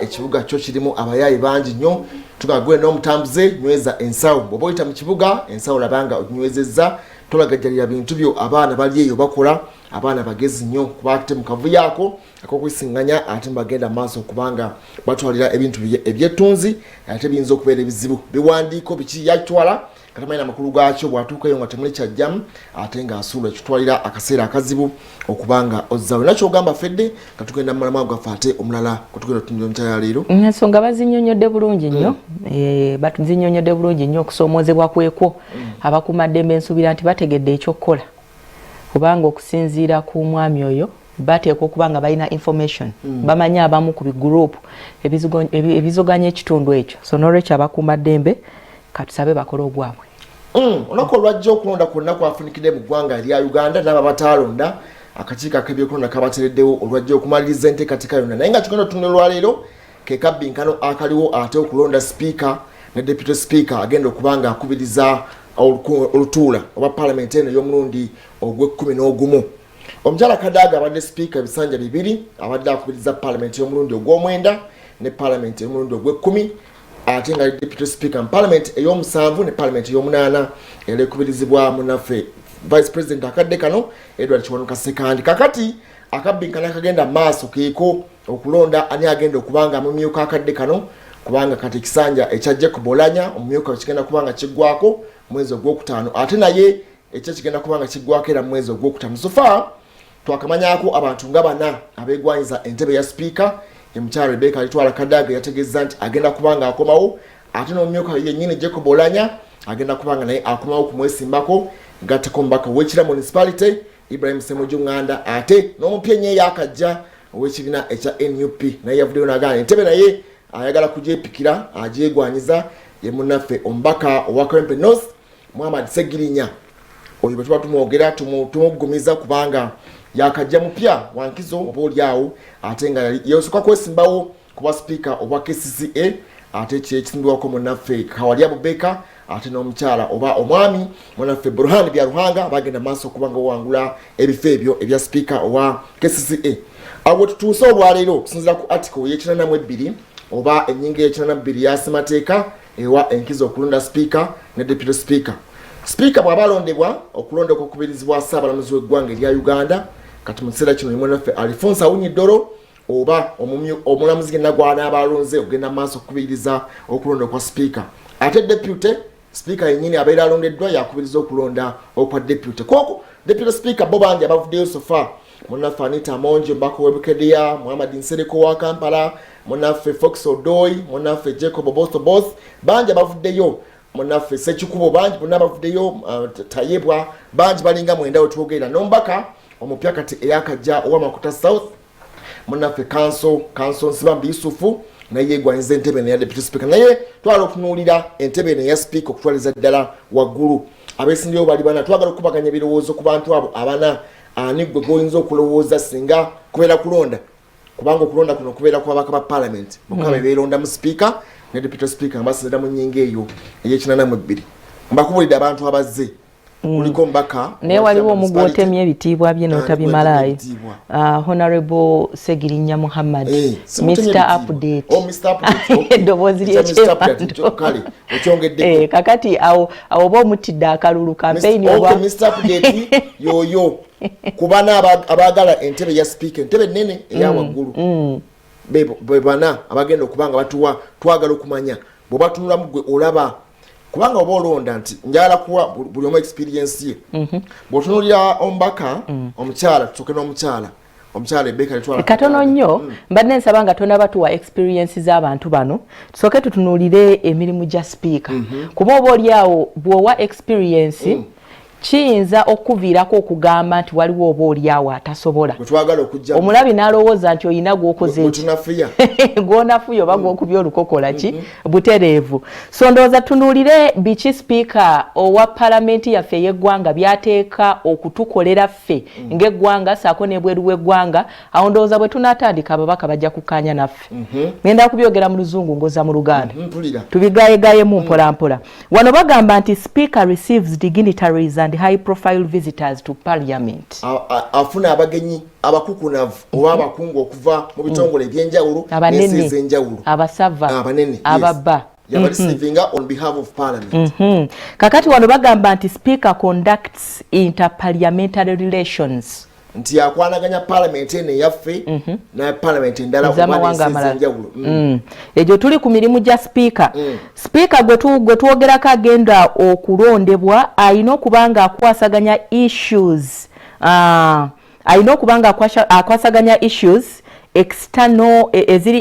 ekibuga kyo kirimu abayayi bangi nnyo tugagwe n'omutambuze nyweza ensawo bw'oba oyita mu kibuga ensawo labanga onywezezza tolagajjalira bintu byo abaana bali eyo bakola abaana bagezi nnyo kuba ate mu kavuyo ako ak'okwisiŋŋanya ate mbagenda maaso kubanga batwalira ebintu ebyettunzi ate biyinza okubeera ebizibu biwandiiko biki yatwala katamanya amakulu gaakyo bw'atuukayo nga temuli kyajjamu ate ng'asuula ekitwalira akaseera akazibu okubanga ozzawe nakyo ogamba Fedde nga tugenda mu mulamwa gwaffe ate omulala kutugenda otunira omukyala leero ensonga bazinnyonnyodde bulungi nnyo batuzinnyonnyodde bulungi nnyo okusoomoozebwa kwekwo abakuumaddembe ensuubira nti bategedde ekyokukola kubanga okusinziira ku mwami oyo bateekwa okuba nga balina information bamanyi abamu ku biguruupu ebizoganya ekitundu ekyo so n'olwekyo abakuumaddembe katusabe bakole ogwabwe olunaku olwajja okulonda kwonna kwafunikidde mu ggwanga erya Uganda n'abo abataalonda akakiiko ak'ebyokulonda kabateereddewo olwajja okumaliriza enteekateeka yonna naye nga tugenda otunula olwaleero ke kabbinkano akaliwo ate okulonda sipiika ne deputy speaker agenda okuba nga akubiriza olutuula oba parliament eno y'omulundi ogw'11 omukyala Kadaga abadde speaker ebisanja bibiri abadde akubiriza parliament y'omulundi ogw'omwenda ne parliament y'omulundi ogw'10 ate nga deputy speaker mu parliament ey'omusanvu ne parliament ey'omunaana era ekubirizibwa munaffe vice president akadde kano Edward Kiwanuka Sekandi. Kakati akabbinkana kagenda maaso keeko okulonda ani agenda okubanga amumyuka akadde kano kubanga kati kisanja ekya Jacob Oulanyah omumyuka kigenda kubanga kiggwako mwezi ogw'okutaano ate naye ekyo kigenda kubanga kiggwako era mwezi ogw'okutaano. So far twakamanyako abantu nga bana abeegwanyiza entebe ya speaker emukyala Rebecca Alitwala Kadaga yategeeza nti agenda kubanga akomawo ate n'omumyuka yennyini Jacob Oulanyah agenda kubanga naye akomawo kumwesimbako gattako omubaka w'ekira municipality Ibrahim Ssemujju Nganda ate n'omupya nnyo yakajja ow'ekibiina ekya NUP naye yavuddeyo n'agamba entebe naye ayagala kugyepikira agyegwanyiza ye munnaffe omubaka owa Kawempe North Muhammad Segirinya oyo bwe tuba tumwogera tumugumiza kubanga yakajja mupya wankizo oba oliawo ate nga yosooka kwesimbawo kuba speaker obwa KCCA ate kyekisimbibwako munnaffe Kawali Abubeka ate n'omukyala oba omwami munnaffe Burhan Byaruhanga bagenda maaso kubanga wangula ebifo ebyo ebya speaker owa KCCA. Awo tutuuse olwaleero okusinziira ku article y'ekinanamu oba ennyingo y'ekinanamu ya ssemateeka ewa enkizo okulonda speaker ne deputy speaker. Speaker bw'aba alondebwa okulonda okukubirizibwa Ssaabalamuzi w'eggwanga erya Uganda kati mu kiseera kino munnaffe Alphonse Awuny Doro oba omulamuzi yenna gw'anaaba alonze ogenda maaso okukubiriza okulonda kwa speaker. Ate deputy speaker yennyini abeera alondeddwa yakubiriza okulonda okwa deputy. Koko deputy speaker bo bangi abavuddeyo sofa munnaffe Anita Amongi omubaka w'Ebukedea, Muhammad Nsereko wa Kampala, munnaffe Fox Odoi, munnaffe Jacob Oboth bangi abavuddeyo, munnaffe Sekikubo bangi bonna bavuddeyo, Tayebwa bangi balinga mwenda wetwogerera n'omubaka omupya kati eyakajja owa Makuta South munnaffe Kanso Nsibambi Yusufu naye yeegwanyiza entebe eno ya deputy speaker. Naye twala okutunuulira entebe eno ya speaker okutwaliza ddala waggulu abeesindiyo bali bana twagala okubaganya ebirowoozo ku bantu abo abana ani gwe goyinza okulowooza singa kubeera kulonda kubanga okulonda kuno kubeera kwabaka ba parliament mukaba beeronda mu speaker ne deputy speaker mbasinzira mu nnyingo eyo ey'ekinanamu mbakubulidde abantu abazze kuliko mbaka naye waliwo omugu otemye ebitiibwa bye n'otabimalayo Honorable Segirinya Muhammad Mr. Update eddoboozi ly'ekyebantu kale okyongedde kakati awo oba omutidde akalulu campaign oba Mr. Update yoyo kubana abaagala entebe ya speaker entebe nene eya waggulu be bana abagenda okubanga batuwa twagala okumanya bwe batunulamu gwe olaba kubanga oba olonda nti njagala kuwa buli omu experience ye bw'otunuulira omubaka omukyala tusoke n'omukyala Rebecca Alitwala katono nnyo mbadde nsaba nga tonaba tuwa experience z'abantu bano tusooke tutunuulire emirimu gya speaker kuba oba oliawo bw'owa experience kiyinza okuviirako okugamba nti waliwo oba oliawo atasobola omulabi n'alowooza nti oyina gw'okoze gw'onafuya oba gw'okubya olukokola ki butereevu. So ndowooza tunuulire biki speaker owa palamenti yaffe ey'eggwanga byateeka okutukolera ffe ng'eggwanga saako n'ebweru w'eggwanga awo ndowooza bwe tunaatandika ababaka bajja kukkaanya naffe ngenda kubyogera mu luzungu ngoza mu luganda tubigayegayemu mpolampola. Wano bagamba nti speaker receives dignitaries and high profile visitors to parliament. Afuna abagenyi abakukunavu oba abakungu okuva mu bitongole ebyenjawulo n'enjawulo abasava abanene ababba receiving on behalf of parliament. Kakati wano bagamba nti speaker conducts interparliamentary relations nti yakwanaganya parliament eno yaffe na parliament endala obanenjawulo egyo tuli ku mirimu gya speaker. Speaker gwe twogerako agenda okulondebwa alina okubanga akwasaganya issues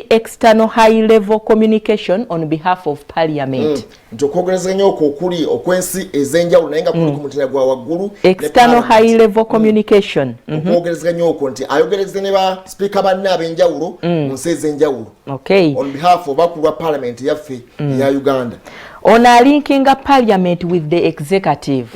external high level communication on behalf of parliament. Njokogerezanya okuli okwensi ezenjawulo naye nga kuli ku mutera gwa waggulu external high level communication okwogerezanya okwo nti ayogereze ne ba speaker banne ab'enjawulo mu nsi ez'enjawulo on behalf of bakulu ba parliament yaffe ya Uganda. Ono alinkinga parliament with the executive.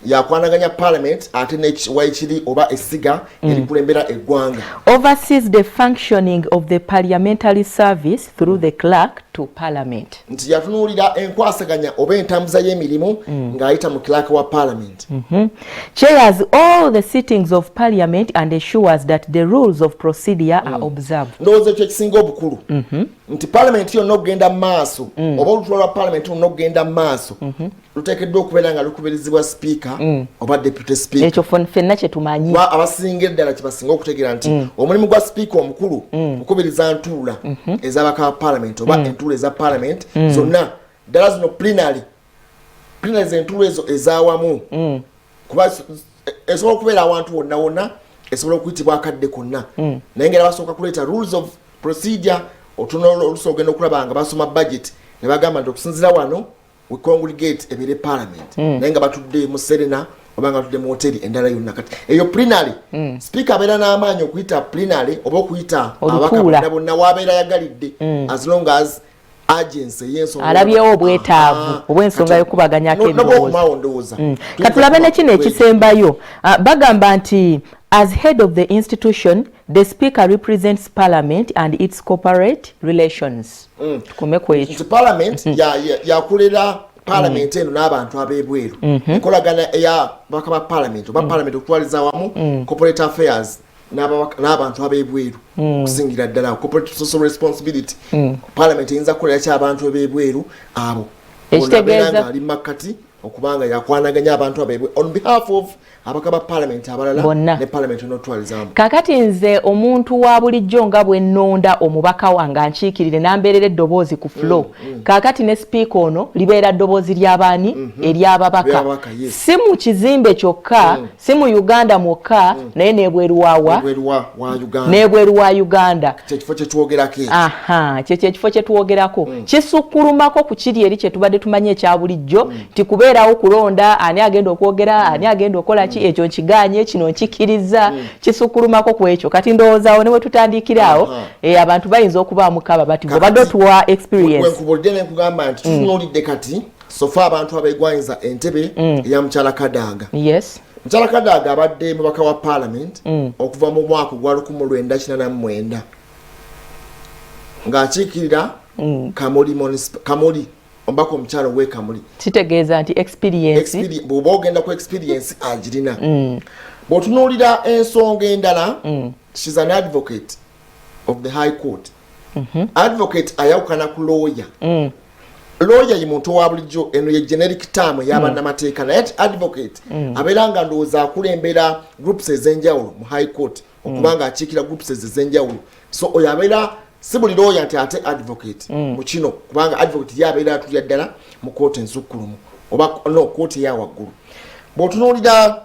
yakwanaganya parliament ate waikiri oba essiga erikulembera eggwanga. Oversees the functioning of the parliamentary service through the clerk to parliament. Nti yatunuulira enkwasaganya oba entambuza y'emirimu ng'ayita mu clerk wa parliament. Chairs all the sittings of parliament and ensures that the rules of procedure are observed. Ndowooza ekyo ekisinga obukulu nti parliament yonna okugenda mu maaso oba olutuula lwa parliament lonna okugenda mu maaso luteekeddwa okubeera nga lukubirizibwa speaker oba deputy speaker. Ekyo ffenna kye tumanyi. Abasinga eddala kye basinga okutegeera nti omulimu gwa speaker omukulu okubiriza ntuula ez'abaka ba parliament oba entuula eza parliament zonna ddala zino plenary entuula ezo ez'awamu kuba esobola okubeera awantu wonna wonna esobola okuyitibwa akadde konna naye ngera basooka kuleeta rules of procedure otunula olusi ogenda okulaba nga basoma budget ne bagamba nti okusinzira wano we congregate ebeere parliament naye nga batudde mu serena oba nga batudde mu hoteri endala yonna kati eyo plenary speaker abeera n'amaanyi okuyita plenary oba okuyita abaka bonna wabeera yagalidde as long as agency y'ensonga alabyewo obwetaavu obw'ensonga y'okubaganyako ebirowoozo. Katulabe ne kino ekisembayo bagamba nti as head of the institution the speaker represents parliament and its corporate relations. Tukomeko ekyo parliament yakulera parliament eno n'abantu ab'ebweru enkolagana eya baka ba parliament oba parliament okutwaliza awamu corporate affairs n'abantu ab'ebweru okusingira ddala corporate social responsibility parliament eyinza kukolera ki abantu ab'ebweru abo ekitegeeza ali makkati okubanga yakwanaganya abantu ab'ebweru on behalf of abaka ba parliament abalala ne parliament n'otwalizaamu. Kakati nze omuntu wa bulijjo nga bwe nnonda omubaka wange ankiikirire n'ambeerera eddoboozi ku flow kakati ne speaker ono libeera ddoboozi ly'abaani ery'ababaka si mu kizimbe kyokka si mu Uganda mwokka naye n'ebweru wa Uganda kyekifo kye twogerako kyekyo ekifo kye twogerako kisukkulumako ku kiri eri kye tubadde tumanyi ekya bulijjo nti kubeerawo kulonda ani agenda okwogera ani agenda okola ekyo nkiganye kino nkikiriza kisukkulumako ku ekyo kati ndowoozawo ne we tutandikirawo abantu bayinza okubaamu kaba bati bw'obadde otuwa experience wenkubulidde ne nkugamba nti tutunuulidde kati sofa abantu abeegwanyiza entebe eya mukyala Kadaga. Mukyala Kadaga abadde mubaka wa parliament okuva mu mwaka gwa 1989 ng'akiikirira Kamuli ombaka omukyalo we Kamuli kitegeeza nti experience bw'oba ogenda ku experience agirina bw'otunuulira ensonga endala she's an advocate of the high court advocate ayawukana ku lawyer lawyer ye muntu wa bulijjo eno ye generic term y'abannamateeka naye advocate abeera nga ndowooza akulembera groups ez'enjawulo mu high court okubanga akiikira groups ez'enjawulo so oyo abeera si buli lawyer nti ate advocate mu kino kubanga advocate yabeera atulya ddala mu kooti ensukkulumu oba no kooti eya waggulu. Bw'otunuulira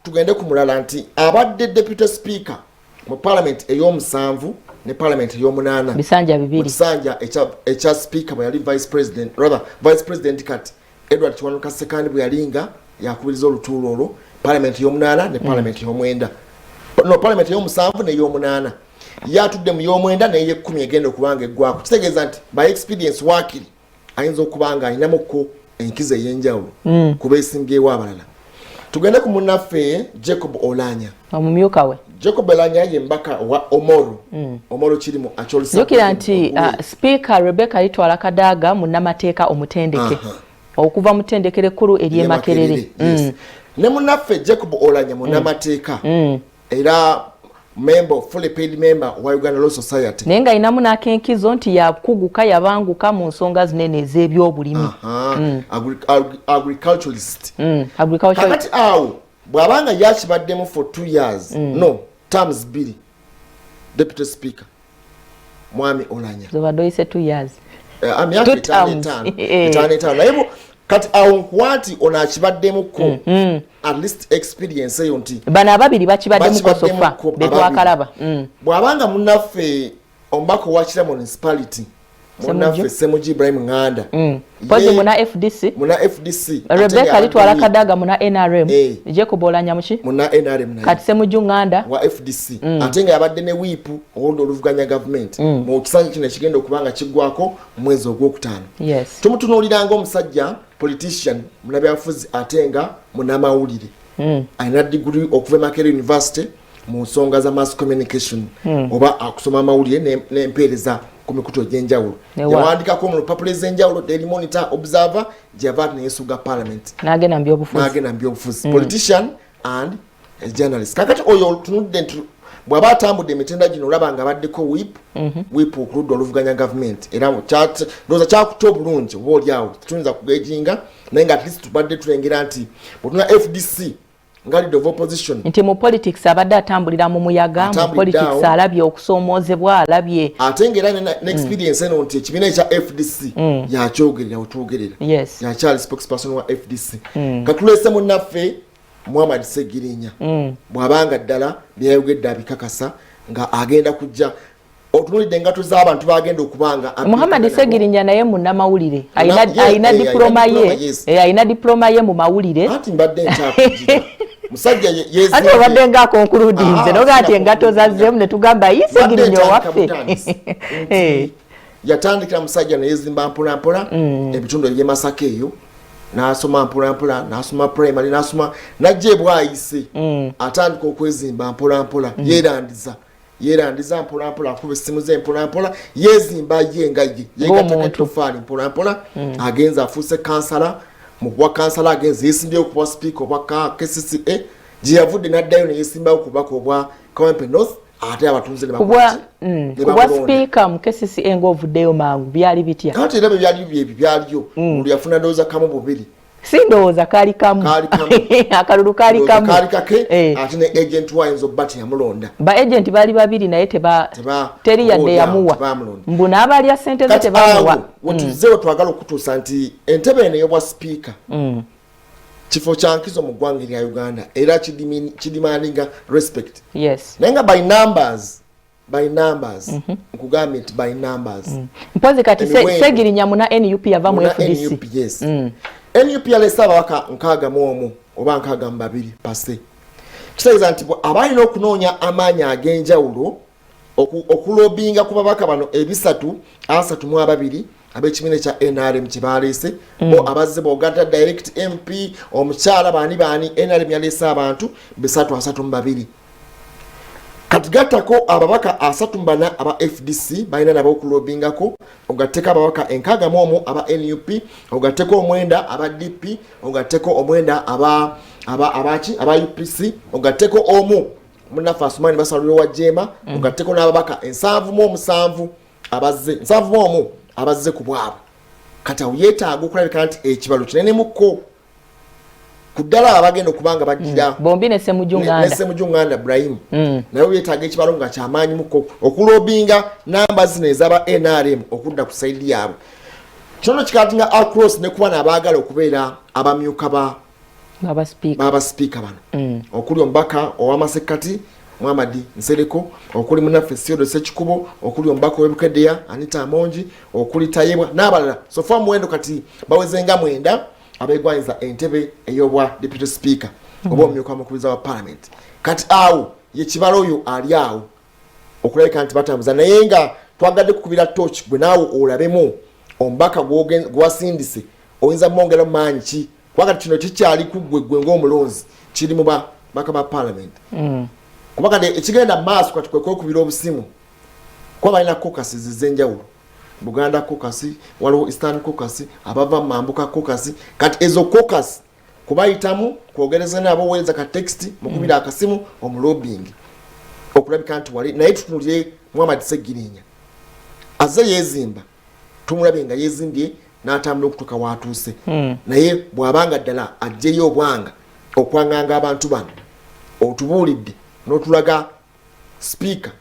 tugende ku mulala nti abadde deputy speaker mu parliament ey'omusanvu ne parliament ey'omunaana bisanja bibiri bisanja ekya speaker bwe yali vice president kati Edward Kiwanuka Sekandi bwe yalinga yakubiriza olutuulo olwo parliament ey'omunaana ne parliament ey'omwenda no parliament ey'omusanvu n'ey'omunaana yatudde mu y'omwenda n'ey'ekkumi egenda okubanga eggwako kitegeeza nti by experience waakiri ayinza okubanga ayinamuko enkizo ey'enjawulo kuba esingeewo abalala. Tugende ku munnaffe Jacob Olanya omumyuka we Jacob Olanya ye mbaka wa Omoro kirimu Acholi jukira nti speaker Rebecca Litwala Kadaga munnamateeka omutendeke okuva mutendekere ekkulu ery'Emakerere ne munnaffe Jacob Olanya munnamateeka era fully paid member wa Uganda Law Society naye nga ayinamu n'akenkizo nti yakuguka yabanguka mu nsonga zinene ez'ebyobulimi agriculturalist kakati awo bw'abanga yakibaddemu for 2 years no terms 2 deputy speaker mwami Olanya zobadde oyise 2 years myaka 5 naye kati awo nkwati ono akibaddemuko at least experience eyo nti bano ababiri bakibaddemu ko sofa betwakalaba bw'abanga munnaffe ombaka owakira municipality munaffe Semuji Ibrahim Nganda pozi muna FDC Rebecca litwala Kadaga muna NRM Jacob Olanyamushi muna NRM naye kati Semuju Nganda wa FDC ate nga yabadde ne whip ondo oluvuganya government mu kisanja kino kigenda okubanga kiggwako mwezi ogwokutaano tumutunuuliranga omusajja politician munabyafuzi ate nga munamawulire alina degree okuva Makerere University mu nsonga za mass communication oba akusoma amawulire n'empeereza ku mikutu egy'enjawulo yawandiikako mu lupapula ez'enjawulo Daily Monitor, Observer gyava neyesuga parliament n'agenda mu byobufuzi politician and a journalist. Kakati oyo tunudde bw'aba atambudde emitenda gino olaba nga baddeko whip okuludda oluvuganya government era ndowooza kyakuta obulungi oba oliawo tuyinza kugejinga naye nga at least tubadde tulengera nti bwetuna FDC nga leader of opposition nti mu politics abadde atambulira mu muyaga mu politics alabye okusoomoozebwa alabye ate ngera ne experience eno nti ekibiina ekya FDC yakyogerera wetwogerera yakyali spokesperson wa FDC katulese munnaffe Muhammad Segirinya bwabanga ddala byayogedde abikakasa nga agenda kujja otunulidde engato z'abantu bagenda okubanga Muhammad Segirinya naye munnamawulire ayina diploma ye mu mawulire ati mbadde nkyakujira musajja yezi ate obadde nga concludinze noga ati engato zazzemu ne tugamba Segirinya waffe yatandikira musajja neyezimba mpolampola ebitundu ebye Masaka eyo nasoma mpolampola nasoma primary nasoma najje bwayise atandika okwezimba mpolampola yerandiza mpolampola akuba essimu ze mpolampola yezimba yengaye yegatakatofali mpolampola agenza afuuse kansala mu kuba kansala agenza yesimbyewo kuba speaker obwa KCCA gye yavudde n'addayo ne yesimbawo kubaka obwa Kawempe North ate abatunzi ne kuba speaker mu KCCA ng'ovuddeyo mangu byali bitya kati era byaliyo buli yafuna ndowooza kamu bubiri si ndowooza kaali kamu akalulu kaali kamu ate ne agent wayinza obba teyamulonda ba agent baali babiri naye teri yadde yamuwa mbu n'abalya ssente ze tebamuwa wetuzeewo twagala okutuusa nti entebe eno ey'obwa speaker kifo kya nkizo mu ggwanga erya Uganda era kidimandinga respect naye nga by numbers nkugambye nti by numbers mpozi kati Segirinya muna NUP yava mu FDC NUP yalese ababaka 61 oba 62 pase kitegeeza nti abalina okunoonya amaanyi ag'enjawulo okulobinga ku babaka bano 332 ab'ekibiina kya NRM kye baleese bo abazze bogatta direct MP omukyala baani NRM yaleese abantu 332 kati gattako ababaka 34 aba FDC balina nabo okulobingako ogatteko ababaka 61 aba NUP ogatteko omwenda aba DP ogatteko omwenda aba UPC ogatteko omu munaffe Asumani Basalule wa Jema ogatteko n'ababaka 77 abazze ku bwabo kati awo yeetaaga okulabika nti ekibalo kinene mukko ku ddala abagenda okubanga baddira bombi ne Semuju Nganda Ibrahim naye yeetaaga ekibalo nga kyamaanyi mukko okulobinga namba zino ez'aba NRM okudda ku sayidi yaabwe kyono kikatinga across ne kuba n'abaagala okubeera abamyuka baba speaker bano okuli omubaka ow'amasekkati Muhammad Nsereko okuli munaffe Siodo Sekikubo okuli omubaka w'Ebukeddeya Anita Amongi okuli Tayebwa n'abalala sofa muwendo kati bawezenga mwenda abegwanyiza entebe ey'obwa deputy speaker oba omumyuka w'omukubiza wa parliament kati awo ye kibalo oyo ali awo okulabika nti batambuza naye nga twagadde kukubira torch gwe naawe olabemu omubaka gwasindise oyinza mwongera mu maanyi ki kwakati kino kikyali kuggwe ng'omulonzi kiri mu baka ba parliament kuba kati ekigenda maaso kati kwe kwekubira obusimu kuba balina caucus z'enjawulo Buganda caucus waliwo Eastern caucus abava Mambuka caucus kati ezo caucus kubayitamu kwogereza nabo weeza ka text mukubira akasimu omulobing okulabika nti wali naye tutunulire Muhammad Segirinya azze yezimba tumulabe nga yezimbye n'atambula okutuuka waatuuse naye bw'abanga ddala ajjeyo obwanga okwanganga abantu bano otubuulidde n'otulaga speaker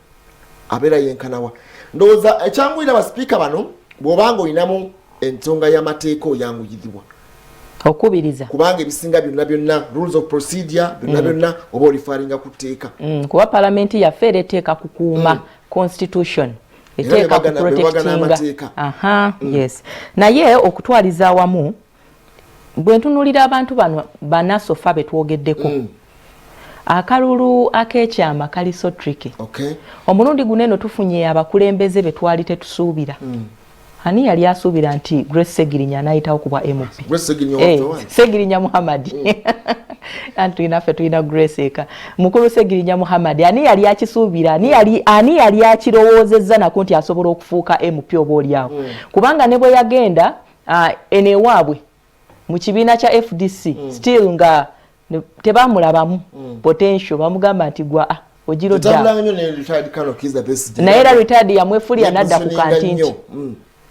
abeera yenkanawa ndowooza ekyanguyira baspeaker bano bw'obanga olinamu ensonga y'amateeka oyanguyirirwa okubiriza kubanga ebisinga byonna rules of procedure byonna oba olifaringa ku tteeka kuba palamenti yaffe era etteeka kukuuma constitution eteeka ku protectinga yes naye okutwaliza awamu bwe ntunulira abantu bano banasofa betwogeddeko akalulu akekyama kali so tricky omulundi guneno tufunye abakulembeze betwali tetusuubira ani yali asuubira nti Grace Segirinya anayitawo kubwa MP Segirinya Muhammad antu inaffe tulina Grace eka mukulu Segirinya Muhammad ani yali akisuubira ani yali akirowoozezza nako nti asobola okufuuka MP oba oliawo kubanga ne bwe yagenda enewaabwe mu kibiina kya FDC still nga tebamulabamu potential bamugamba nti gwa ojiro dda naye era retired yamwefuulira nadda ku kantinti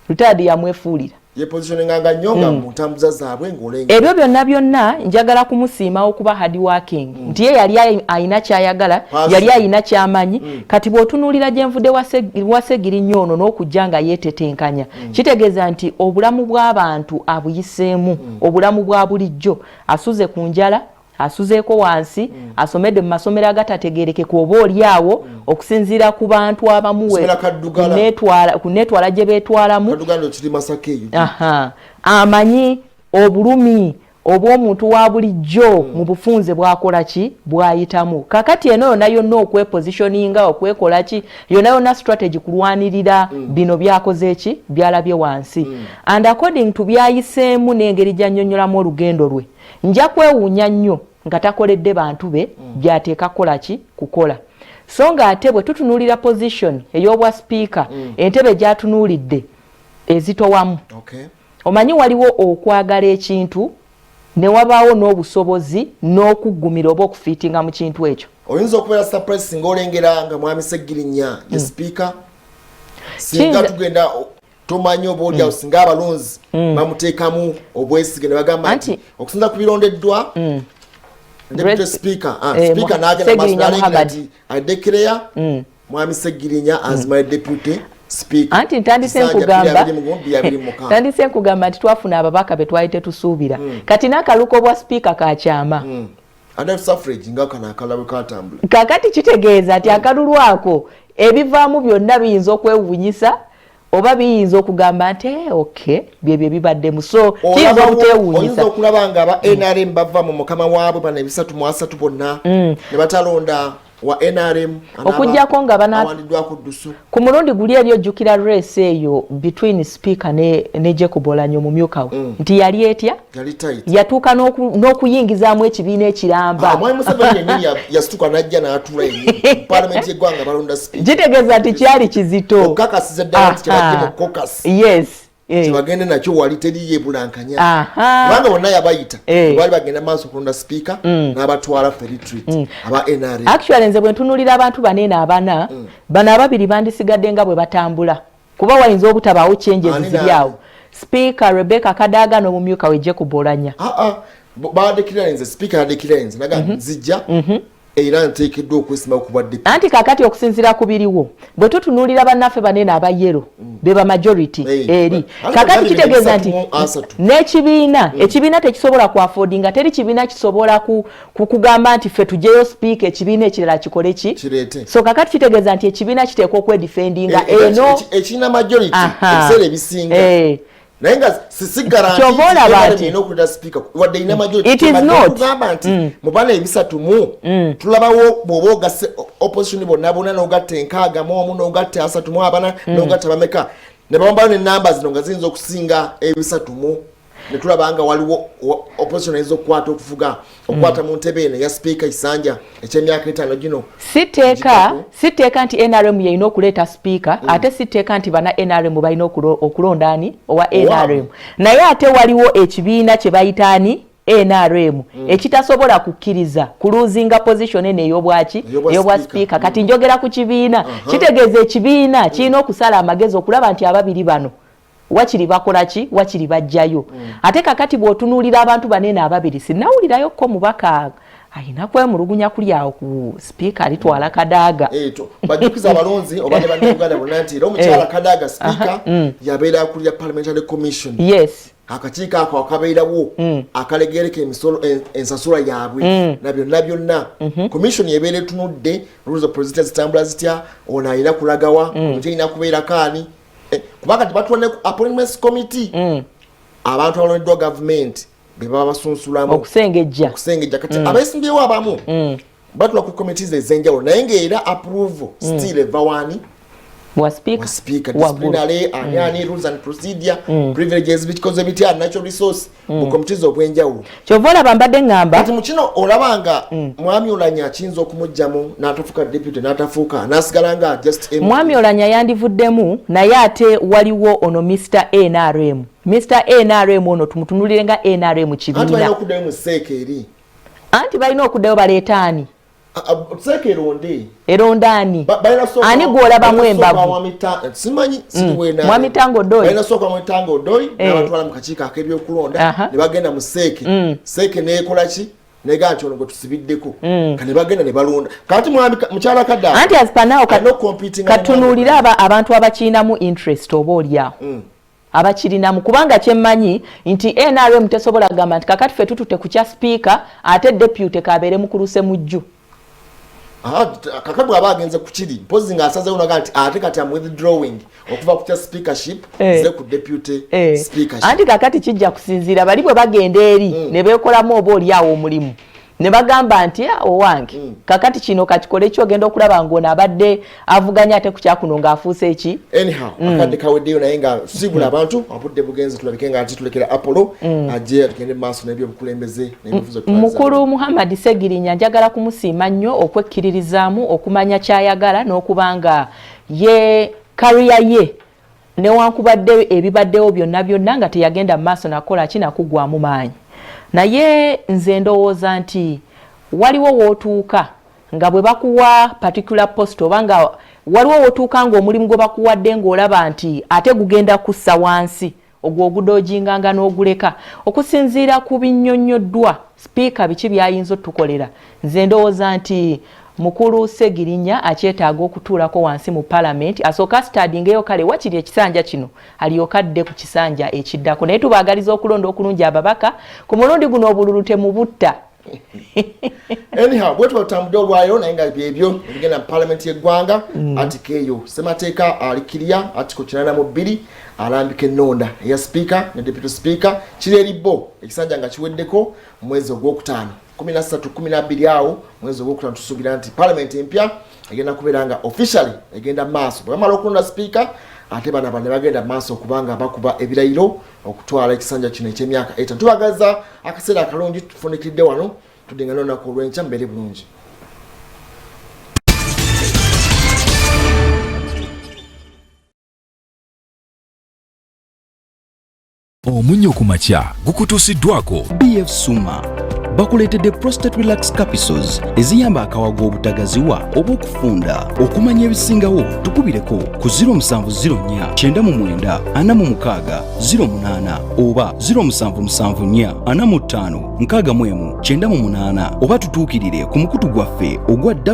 retired yamwefuulira ebyo byonna njagala kumusiima okuba hard working nti ye yali ayina kyayagala yali ayina kyamanyi kati bw'otunuulira gye nvudde wa Segirinya ono n'okujja nga yeetetenkanya kitegeeza nti obulamu bw'abantu abuyiseemu obulamu bwa bulijjo asuze ku njala asuzeeko wansi asomedde mu masomero agatategeerekeka oba oliawo okusinziira ku bantu abamuwe ku netwala gye beetwalamu amanyi obulumi obw'omuntu wa bulijjo mu bufunze bwakola ki bwayitamu kakati eno yonna okwepositioninga okwekola ki yonna strategy kulwanirira bino byakoze ki byalabye wansi and according to byayiseemu n'engeri gy'annyonnyolamu olugendo lwe nja kwewuunya nnyo nga takoledde bantu be byateeka kukola ki kukola so nga ate bwe tutunuulira position ey'obwa speaker entebe gy'atunuulidde ezitowamu omanyi waliwo okwagala ekintu ne wabaawo n'obusobozi n'okuggumira oba okufiitinga mu kintu ekyo oyinza okubeera surprise singa olengera nga mwami Segirinya ye speaker singa tugenda tomanyi oba oliawo singa abalonzi bamuteekamu obwesige ne bagamba nti okusinza ku birondeddwa Deputy Speaker n'agenda maaso nti I declare mwami Segirinya as my deputy speaker anti ntandise nkugamba nti twafuna ababaka betwali tetusuubira kati n'akaluko bwa speaker kakyama kakati kitegeeza nti akalulu ako ebivaamu byonna biyinza okwewuunyisa oba biyinza okugamba nti okay byebyo bibaddemu so kiyinza okutewuunyisa oyinza okulaba nga aba NRM bava mu mukama waabwe bana 3 bonna ne batalonda wa NRM okujjako nga ku mulundi guli eri ojjukira race eyo between speaker ne Jacob Olanyo mu myuka we nti yali etya yatuuka n'okuyingizaamu ekibiina ekiramba mwami Museveni yennyini yasituka n'ajja n'atuula parliament y'eggwanga balonda speaker kitegeeza nti kyali kizito okakasiza ddala nti kyabadde mu caucus yes bagende nakyo wali teri yebulankanya kubanga bonna yabayita bali bagenda maaso kulonda speaker n'abatwala retreat aba NRM actually nze bwe ntunuulira abantu banene abana bano ababiri bandisigadde nga bwe batambula kuba wayinza obutabaawo changes ziryawo speaker Rebecca Kadaga n'omumyuka we Jacob Olanyo badekiralenze speaker adekiralenze naga nzijja era nteekeddwa okwesima okubadde anti kakati okusinziira ku biriwo bwe tutunuulira bannaffe banene aba-yero beba majority eri kakati kitegeeza nti n'ekibiina ekibiina tekisobola ku affordinga teri kibiina kisobola kugamba nti ffe tujjeyo speak ekibiina ekirala kikole ki so kakati kitegeeza nti ekibiina kiteekwa okwedifendinga eno ekirina majority ebiseera ebisinga naye nga sigarantigamba nti mu bana 3 tulabawo bw'oba ogase opposition bonna n'ogatta 61 n'ogatta 34 n'ogatta bameka ne bambayo n'ennamba zino nga ziyinza okusinga 3 ne tulaba nga waliwo opposition eyinza okukwata okufuga okukwata mu ntebe eno ya speaker Isanja eky'emyaka 5 gino siteeka nti NRM yeyina okuleeta speaker ate siteeka nti bana NRM balina okulonda ani owa NRM naye ate waliwo ekibiina kye bayita ani NRM ekitasobola kukkiriza kuluzinga position eno ey'obwa speaker kati njogera ku kibiina kitegeeza ekibiina kirina okusala amagezi okulaba nti ababiri bano wakiri bakola ki wakiri bajjayo ate kakati bw'otunuulira abantu banene ababiri sinnawulirayo ko mubaka ayina kwemulugunya kuli awo ku speaker alitwala Kadaga bajjukiza abalonzi oba ne bannayuganda bonna nti era omukyala Kadaga speaker yabeera kulya parliamentary commission yes akakiiko ako akabeerawo akalegereka emisolo ensasula yaabwe na byonna commission ebeera etunudde rules of procedure zitambula zitya ono alina kulagawa omuntu alina kubeera kaani kubanga tebatula ne appointments committee abantu abalondeddwa gavumenti be baba basunsulamu okusengejja kati abeesimbyewo abamu batula ku committees ez'enjawulo naye ng'era approval still eva wani wa speaker disciplinary ani rules and procedure privileges bikoze bitya natural resource mu committees obwenjawulo kyova olaba mbadde ngamba kati mu kino olabanga mwami Oulanyah akiyinza okumugjamu n'atafuuka deputy n'atafuuka n'asigala nga just mwami Oulanyah yandivuddemu naye ate waliwo ono Mr. NRM ono tumutunulire nga NRM kibiina anti balina okuddayo mu seeka eri anti balina okuddayo baleetaani seeka erondaani ani gw'olabamu embavu simanyi mwami Tango Doi balina sooka mwami Tango Doi n'abatwala mu kakiiko ak'ebyokulonda ne bagenda mu seeke neekola ki nega nti ono gwe tusibiddeko kane bagenda ne balonda kati mukyala kadda anti asipanawo katunuulire abantu abakiinamu interest oba oliawo abakirinamu kubanga kyemmanyi nti NRM tesobola kugamba nti kakati ffe tutute ku kya speaker ate deputy kabeere mukuluse mujju kakati bw'aba agenze ku kiri mpozi ng'asazeewo naga nti ate kati am withdrawing okuva ku kya speakership ze ku deputy speakership anti kakati kijja kusinziira bali bwe bagenda eri ne beekolamu oba oliawo omulimu ne bagamba nti owange kakati kino kakikole kyogenda okulaba ng'ono abadde avuganya ate ku kyakuno ng'afuuse eki anyhow akadde kaweddeyo naye nga tusibula abantu obudde bugenze tulabike nga tulekera Apollo ajje tugende mu maaso n'ebyobukulembeze n'ebivuzo mukulu Muhammad Segirinya njagala kumusiima nnyo okwekkiririzaamu okumanya kyayagala n'okubanga ye kariya ye newankubadde ebibaddewo byonna nga teyagenda mu maaso nakola kinakugwamu maanyi naye nze ndowooza nti waliwo wootuuka nga bwe bakuwa particular post oba nga waliwo wootuuka ng'omulimu gwe bakuwadde ng'olaba nti ate gugenda kussa wansi ogwo ogudoojinganga n'oguleka okusinziira ku binnyonnyoddwa sipiika biki byayinza otukolera nze ndowooza nti mukulu Segirinya akyetaaga okutuulako wansi mu parliament asooka stadingeyo kale wakiri ekisanja kino alyoka adde ku kisanja ekiddako naye tubaagaliza okulonda okulungi ababaka ku mulundi guno obululu temubutta anyhow bwe tutambudde olwayo naye nga byebyo ebigenda mu parliament y'eggwanga atiko eyo ssemateeka alikiriya atiko 82 alambika ennonda eya speaker ne deputy speaker kiri eribbo ekisanja nga kiweddeko mu mwezi ogwokutaano 13-12 awo mwezi ogwokutaano tusuubira nti parliament empya egenda kubeera nga officially egenda maaso bwe bamala okulonda speaker ate bano ne bagenda maaso okubanga bakuba ebirayiro okutwala ekisanja kino eky'emyaka 8 tubagaza akaseera akalungi tufunikidde wano tudingana olunaku olw'enkya mbeere bulungi. Omunnyo ku makya gukutuusiddwako BF Suma bakuleetedde prostate relax capsules eziyamba akawago obutagaziwa oba okufunda okumanya ebisingawo tukubireko ku 0704 999 46 08 oba 0774 45 61 98 oba tutuukirire ku mukutu gwaffe ogwa